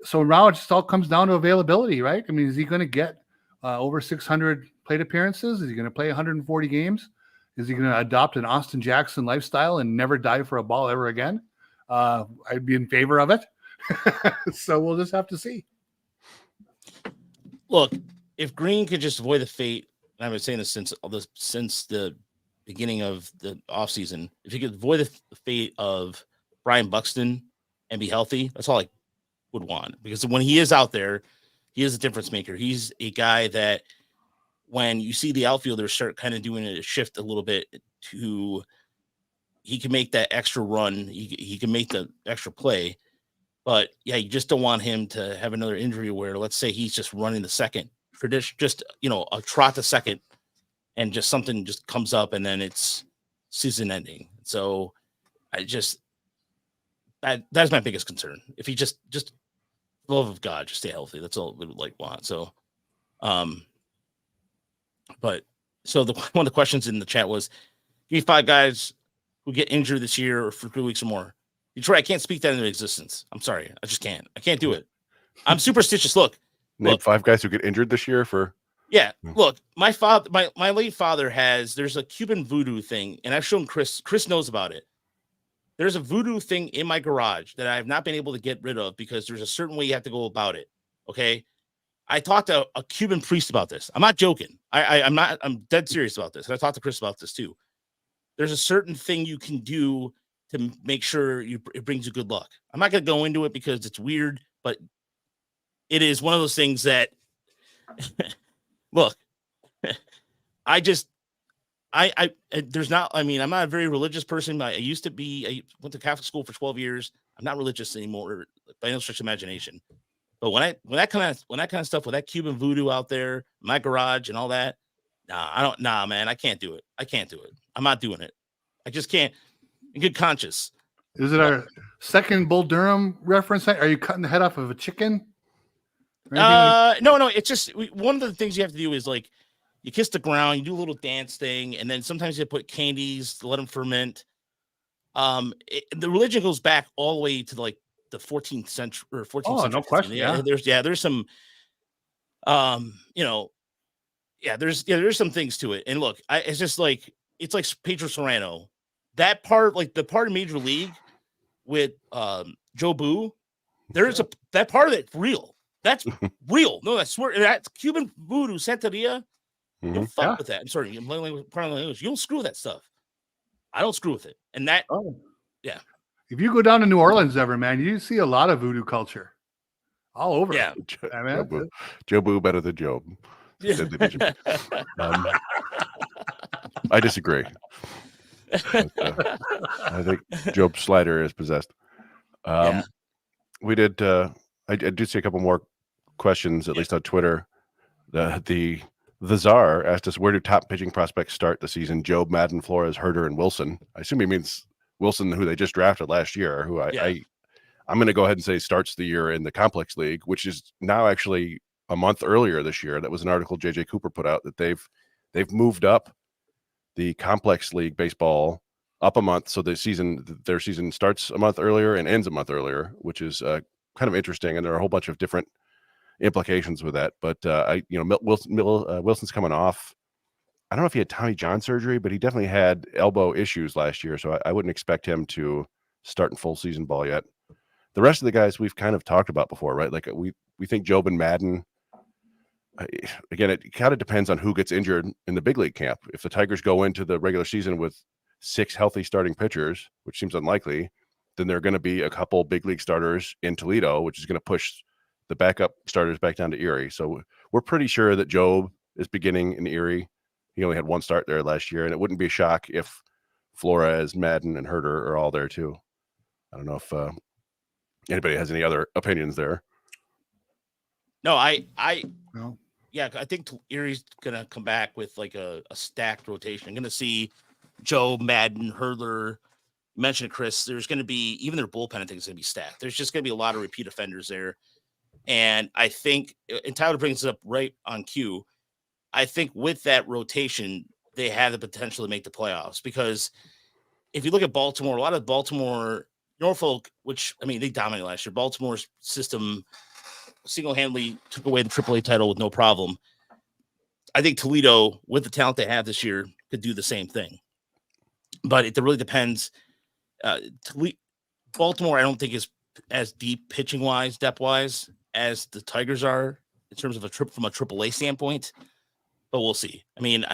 So now it just all comes down to availability, right? I mean, is he going to get over 600 plate appearances? Is he going to play 140 games? Is he going to adopt an Austin Jackson lifestyle and never dive for a ball ever again? I'd be in favor of it. So we'll just have to see. Look, if Green could just avoid the fate, and I've been saying this since the beginning of the offseason, if he could avoid the fate of Brian Buxton and be healthy, that's all I would want. Because when he is out there, he is a difference maker. He's a guy that when you see the outfielders start kind of doing a shift a little bit to, he can make that extra run. He can make the extra play. But yeah, you just don't want him to have another injury where, let's say, he's just running the second, just a trot the second, and just something just comes up and then it's season ending. So that's my biggest concern. If he just love of God, just stay healthy. That's all we would want. So, one of the questions in the chat was, give me 5 guys who get injured this year or for 3 weeks or more. Detroit, I can't speak that into existence. I'm sorry. I just can't. I can't do it. I'm superstitious. Look. Name 5 guys who get injured this year for. Yeah. Look, my father, my late father there's a Cuban voodoo thing, and I've shown Chris. Chris knows about it. There's a voodoo thing in my garage that I have not been able to get rid of because there's a certain way you have to go about it. Okay. I talked to a Cuban priest about this. I'm not joking. I'm dead serious about this. And I talked to Chris about this too. There's a certain thing you can do to make sure it brings you good luck. I'm not going to go into it because it's weird, but it is one of those things that, look, there's not, I mean, I'm not a very religious person. I went to Catholic school for 12 years. I'm not religious anymore by no stretch of imagination. But when that kind of stuff with that Cuban voodoo out there, my garage and all that, man, I can't do it. I'm not doing it. I just can't. In good conscience. Is it our second Bull Durham reference? Are you cutting the head off of a chicken? No. It's just one of the things you have to do is like you kiss the ground, you do a little dance thing, and then sometimes you put candies to let them ferment. The religion goes back all the way to like the 14th century or 14th century. No question. There's some, there's some things to it. And look, it's just like it's like Pedro Serrano. That part, like the part of Major League with Joe Boo, that part of it real. That's real. No, I swear that's Cuban voodoo, Santeria. You don't fuck with that. I'm sorry, I'm pardon my English. You don't screw with that stuff. I don't screw with it. And that, yeah. If you go down to New Orleans ever, man, you see a lot of voodoo culture all over. Yeah, Joe Boo better than Job. Yeah. I disagree. But, I think Job Slider is possessed. We did. I did see a couple more questions, at least on Twitter. The Czar asked us, where do top pitching prospects start the season? Job, Madden, Flores, Herder, and Wilson. I assume he means Wilson, who they just drafted last year. Who I'm going to go ahead and say starts the year in the Complex League, which is now actually a month earlier this year. That was an article JJ Cooper put out that they've moved up the Complex League baseball up a month, so their season starts a month earlier and ends a month earlier, which is kind of interesting. And there are a whole bunch of different implications with that. But Wilson's coming off. I don't know if he had Tommy John surgery, but he definitely had elbow issues last year, so I wouldn't expect him to start in full season ball yet. The rest of the guys we've kind of talked about before, right? Like we think Job and Madden. Again, it kind of depends on who gets injured in the big league camp. If the Tigers go into the regular season with 6 healthy starting pitchers, which seems unlikely, then there are going to be a couple big league starters in Toledo, which is going to push the backup starters back down to Erie. So we're pretty sure that Job is beginning in Erie. He only had 1 start there last year, and it wouldn't be a shock if Flores, Madden, and Herder are all there too. I don't know if anybody has any other opinions there. No, yeah, I think Erie's gonna come back with like a stacked rotation. I'm gonna see Joe, Madden, Herder. You mentioned Chris. There's gonna be even their bullpen. I think is gonna be stacked. There's just gonna be a lot of repeat offenders there, and I think, and Tyler brings it up right on cue. I think with that rotation, they have the potential to make the playoffs because if you look at Baltimore, a lot of Baltimore, Norfolk, which I mean they dominated last year. Baltimore's system single-handedly took away the AAA title with no problem. I think Toledo, with the talent they have this year, could do the same thing. But it really depends. Baltimore, I don't think is as deep pitching-wise, depth-wise, as the Tigers are in terms of from a AAA standpoint. But we'll see. I mean,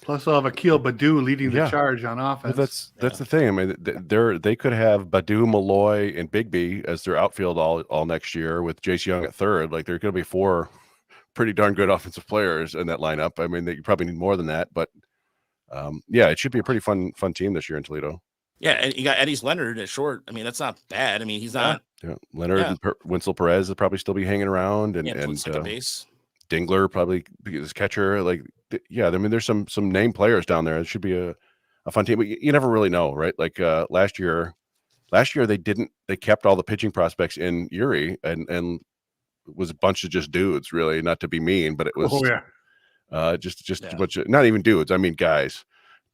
plus they'll have Akil Badu leading the charge on offense. Well, that's the thing. I mean, they could have Badu, Malloy, and Bigby as their outfield all next year with Jace Young at third. Like, there could be 4 pretty darn good offensive players in that lineup. I mean, you probably need more than that, but it should be a pretty fun team this year in Toledo. Yeah, and you got Eddie Leonard at short. I mean, that's not bad. I mean, he's not. Yeah, Leonard and Winslow Perez will probably still be hanging around, and second base. Dingler probably his catcher. Like, I mean, there's some name players down there. It should be a fun team, but you never really know, right? Like last year they kept all the pitching prospects in Erie, and it was a bunch of just dudes, really, not to be mean, but it was just a bunch of, not even dudes. I mean, guys.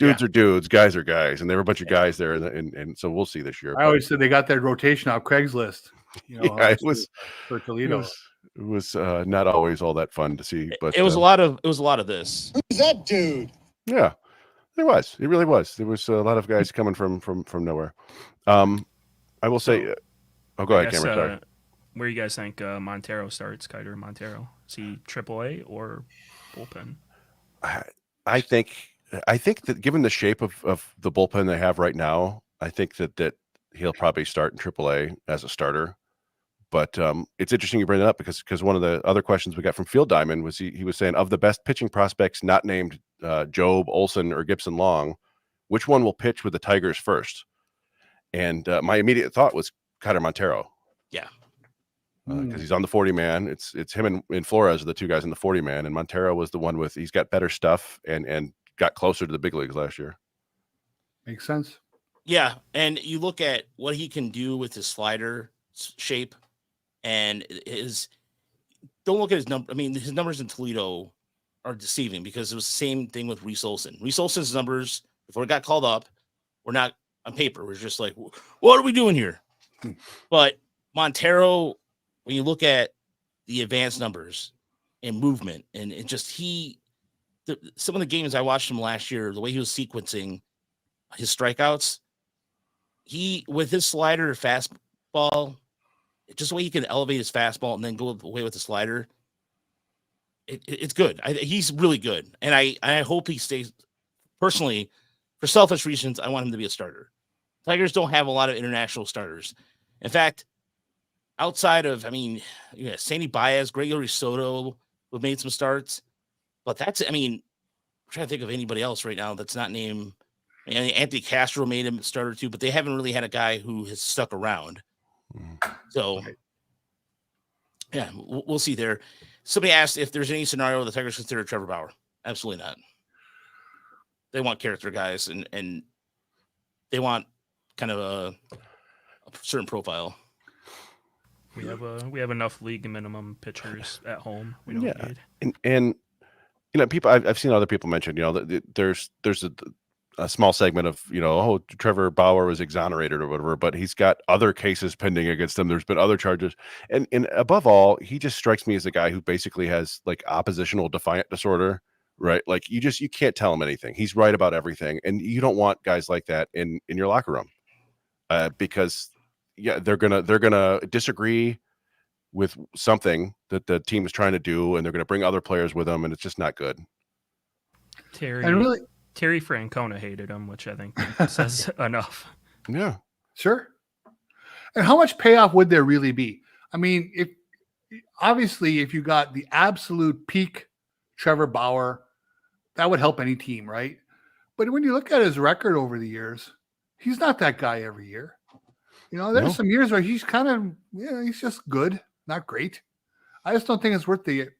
Dudes are dudes, guys are guys, and there were a bunch of guys there, and so we'll see this year. I always said they got that rotation out Craigslist. It was for Toledo. It was not always all that fun to see, but it was a lot of this. Who's that dude? Yeah, it was. It really was. There was a lot of guys coming from nowhere. I will say. Go ahead, Cameron. Sorry. Where you guys think Montero starts? Kiter Montero. Is he AAA or bullpen? I think that given the shape of the bullpen they have right now, I think that he'll probably start in AAA as a starter. But it's interesting you bring it up because one of the other questions we got from Field Diamond was he was saying, of the best pitching prospects not named Job, Olson, or Gibson Long, which one will pitch with the Tigers first? And my immediate thought was Kiter Montero. Yeah. Because he's on the 40-man. It's him and Flores are the two guys in the 40-man, and Montero was the one he's got better stuff and got closer to the big leagues last year. Makes sense. Yeah, and you look at what he can do with his slider shape, and don't look at his number. I mean, his numbers in Toledo are deceiving because it was the same thing with Reese Olson. Reese Olson's numbers before he got called up were not on paper. We're just like, what are we doing here? But Montero, when you look at the advanced numbers and movement, and it just some of the games I watched him last year, the way he was sequencing his strikeouts, with his slider fastball, just the way he can elevate his fastball and then go away with the slider, it's good. He's really good, and I hope he stays. Personally, for selfish reasons, I want him to be a starter. Tigers don't have a lot of international starters. In fact, outside of, Sandy Baez, Gregory Soto, who made some starts, but I'm trying to think of anybody else right now that's not named. Anthony Castro made him a starter too, but they haven't really had a guy who has stuck around. So, yeah, we'll see there. Somebody asked if there's any scenario where the Tigers consider Trevor Bauer. Absolutely not. They want character guys, and they want kind of a certain profile. We have enough league minimum pitchers at home. We don't need. And people I've seen other people mention, there's a small segment of, Trevor Bauer was exonerated or whatever, but he's got other cases pending against him. There's been other charges. And above all, he just strikes me as a guy who basically has like oppositional defiant disorder, right? Like you can't tell him anything. He's right about everything. And you don't want guys like that in your locker room because they're going to disagree with something that the team is trying to do, and they're going to bring other players with them, and it's just not good. Terry Francona hated him, which I think says enough. Yeah, sure. And how much payoff would there really be? I mean, if you got the absolute peak Trevor Bauer, that would help any team, right? But when you look at his record over the years, he's not that guy every year. There's some years where he's kind of, he's just good, not great. I just don't think it's worth the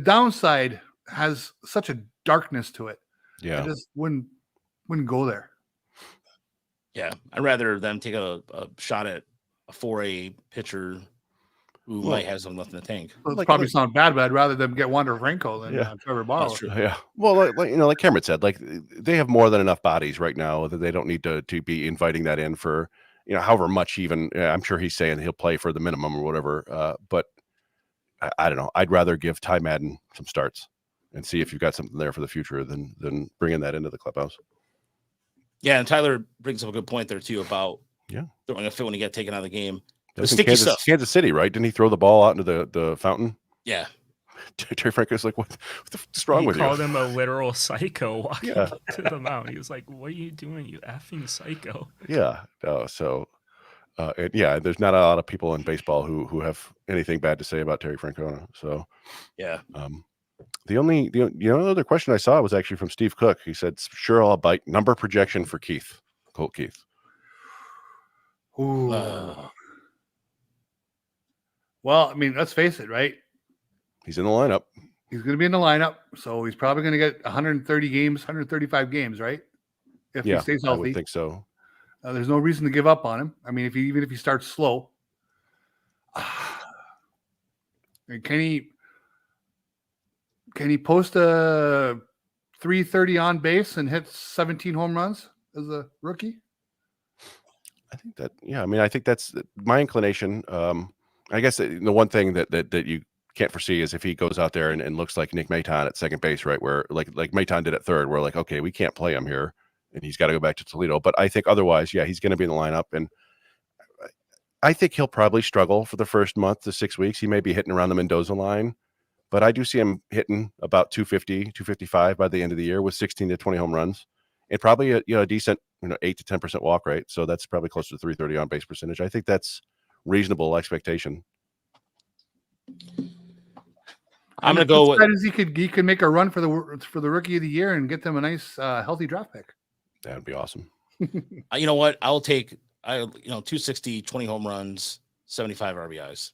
downside has such a darkness to it. Yeah. I just wouldn't go there. Yeah. I'd rather them take a shot at a 4A pitcher who might have some left in the tank. Well, probably sound bad, but I'd rather them get Wander Franco than Trevor Bauer. That's true. Yeah. Well, like Cameron said, like they have more than enough bodies right now that they don't need to be inviting that in for however much even. I'm sure he's saying he'll play for the minimum or whatever. But I don't know. I'd rather give Ty Madden some starts and see if you've got something there for the future than bringing that into the clubhouse. Yeah, and Tyler brings up a good point there too about throwing a fit when you get taken out of the game. The sticky stuff. Kansas City, right? Didn't he throw the ball out into the fountain? Yeah. Terry Franco's like, what the fuck's wrong with you? He called him a literal psycho walking up to the mound. He was like, what are you doing, you effing psycho? Yeah. There's not a lot of people in baseball who have anything bad to say about Terry Francona. So, yeah. The only other question I saw was actually from Steve Cook. He said, sure, I'll bite. Number projection for Colt Keith. Ooh. Well, I mean, let's face it, right? He's in the lineup. He's going to be in the lineup, so he's probably going to get 130 games, 135 games, right? If he stays healthy. I would think so. There's no reason to give up on him. I mean, even if he starts slow, can he post a 330 on base and hit 17 home runs as a rookie? I think that. Yeah, I mean, I think that's my inclination. I guess the one thing that you can't foresee is if he goes out there and looks like Nick Maton at second base, right? Where like Maton did at third, where like, okay, we can't play him here and he's got to go back to Toledo. But I think otherwise, he's going to be in the lineup. And I think he'll probably struggle for the first month to 6 weeks. He may be hitting around the Mendoza line, but I do see him hitting about 250, 255 by the end of the year with 16 to 20 home runs and probably a decent, 8 to 10% walk rate. So that's probably close to 330 on base percentage. I think that's reasonable expectation. I'm going to go with he could make a run for the rookie of the year and get them a nice healthy draft pick. That would be awesome. You know what? I'll take 260, 20 home runs, 75 RBIs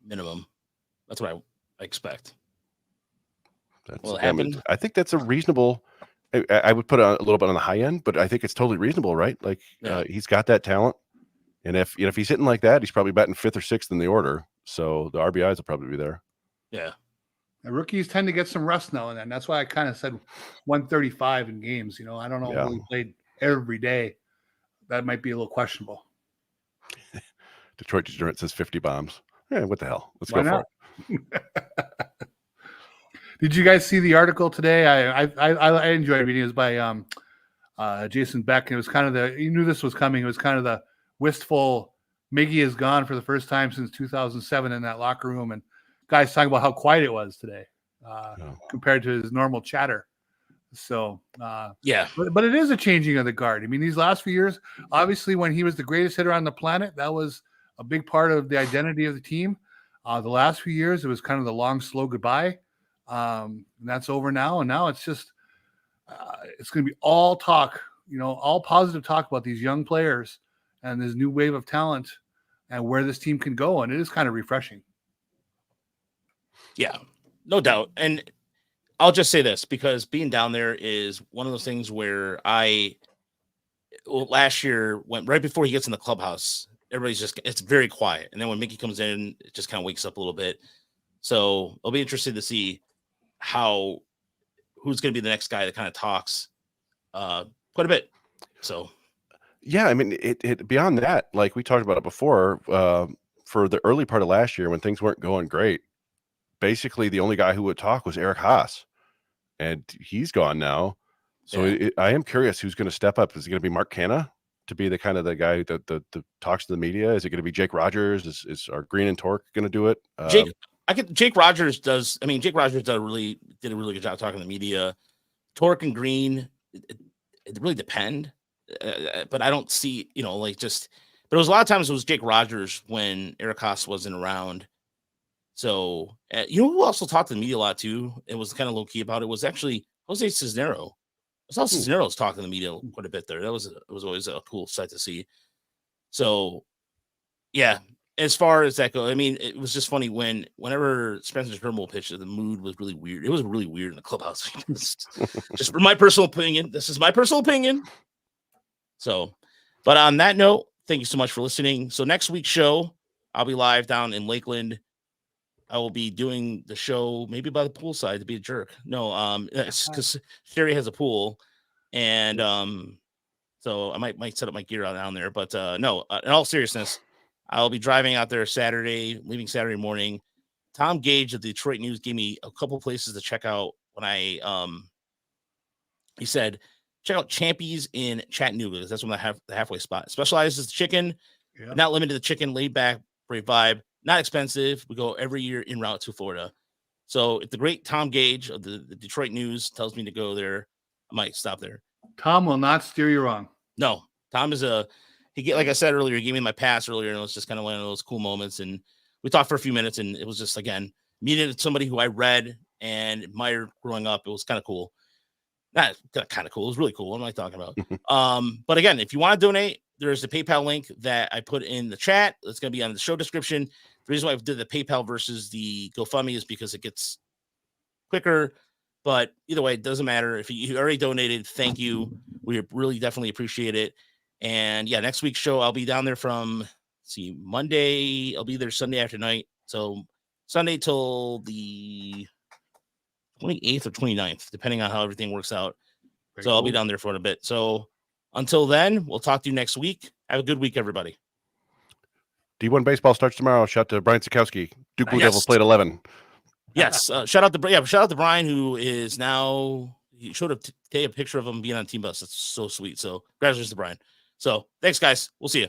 minimum. That's what I expect. Will it happen? I think that's a reasonable. I would put it a little bit on the high end, but I think it's totally reasonable, right? Like he's got that talent, and if he's hitting like that, he's probably batting 5th or 6th in the order. So the RBIs will probably be there. Yeah. And rookies tend to get some rest now and then. That's why I kind of said 135 in games. I don't know if he played every day. That might be a little questionable. Detroit Degenerate says 50 bombs. Yeah, what the hell? Let's Why go not? for it. Did you guys see the article today? I enjoyed reading. It was by Jason Beck. It was kind of you knew this was coming. It was kind of the wistful Miggy is gone for the first time since 2007 in that locker room, and guys talking about how quiet it was today compared to his normal chatter. So but it is a changing of the guard. I mean, these last few years, obviously when he was the greatest hitter on the planet, that was a big part of the identity of the team. The last few years, it was kind of the long, slow goodbye. And that's over now. And now it's just, it's going to be all talk, all positive talk about these young players and this new wave of talent and where this team can go. And it is kind of refreshing. Yeah, no doubt. And I'll just say this, because being down there is one of those things where last year went right before he gets in the clubhouse, it's very quiet. And then when Mickey comes in, it just kind of wakes up a little bit. So I'll be interested to see who's going to be the next guy that kind of talks quite a bit. So, yeah, I mean, it beyond that, like we talked about it before, for the early part of last year when things weren't going great, basically the only guy who would talk was Eric Haas, and he's gone now. So I am curious who's going to step up. Is it going to be Mark Canha to be the kind of the guy that talks to the media? Is it going to be Jake Rogers? Is our Green and Torque going to do it? Jake Rogers does. I mean, Jake Rogers did a really good job talking to the media. Torque and Green, it really depend. But I don't see, but it was a lot of times it was Jake Rogers when Eric Haas wasn't around. So, who also talked to the media a lot too? It was kind of low key about it. Was actually Jose Cisnero. I saw Cisneros talking to the media quite a bit there. It was always a cool sight to see. So, yeah, as far as that goes, I mean, it was just funny whenever Spencer Turnbull pitched, the mood was really weird. It was really weird in the clubhouse. Just for my personal opinion. This is my personal opinion. So, but on that note, thank you so much for listening. So next week's show, I'll be live down in Lakeland. I will be doing the show maybe by the poolside to be a jerk. No, because Sherry has a pool, and So I might set up my gear out down there. But no, in all seriousness, I'll be driving out there Saturday, leaving Saturday morning. Tom Gage of the Detroit News gave me a couple places to check out when he said, check out Champy's in Chattanooga, because that's when I have the halfway spot. Specializes chicken, but not limited to chicken, laid back, great vibe, not expensive. We go every year en route to Florida. So if the great Tom Gage of the Detroit News tells me to go there, I might stop there. Tom will not steer you wrong. No, Tom is like I said earlier, he gave me my pass earlier, and it was just kind of one of those cool moments. And we talked for a few minutes, and it was just, again, meeting somebody who I read and admired growing up. It was kind of cool. Not kind of cool. It was really cool. What am I talking about? But again, if you want to donate, there's the PayPal link that I put in the chat. It's going to be on the show description. The reason why I did the PayPal versus the GoFundMe is because it gets quicker. But either way, it doesn't matter. If you already donated, thank you. We really definitely appreciate it. And yeah, next week's show, I'll be down there from, Monday. I'll be there Sunday after night. So Sunday till the 28th or 29th, depending on how everything works out. Very I'll be down there for a bit. So until then, we'll talk to you next week. Have a good week, everybody. D1 baseball starts tomorrow. Shout out to Brian Sikowski. Duke Blue Devils played 11. Yes. Shout out to Brian, who is now, he showed up to take a picture of him being on team bus. That's so sweet. So congratulations to Brian. So thanks, guys. We'll see you.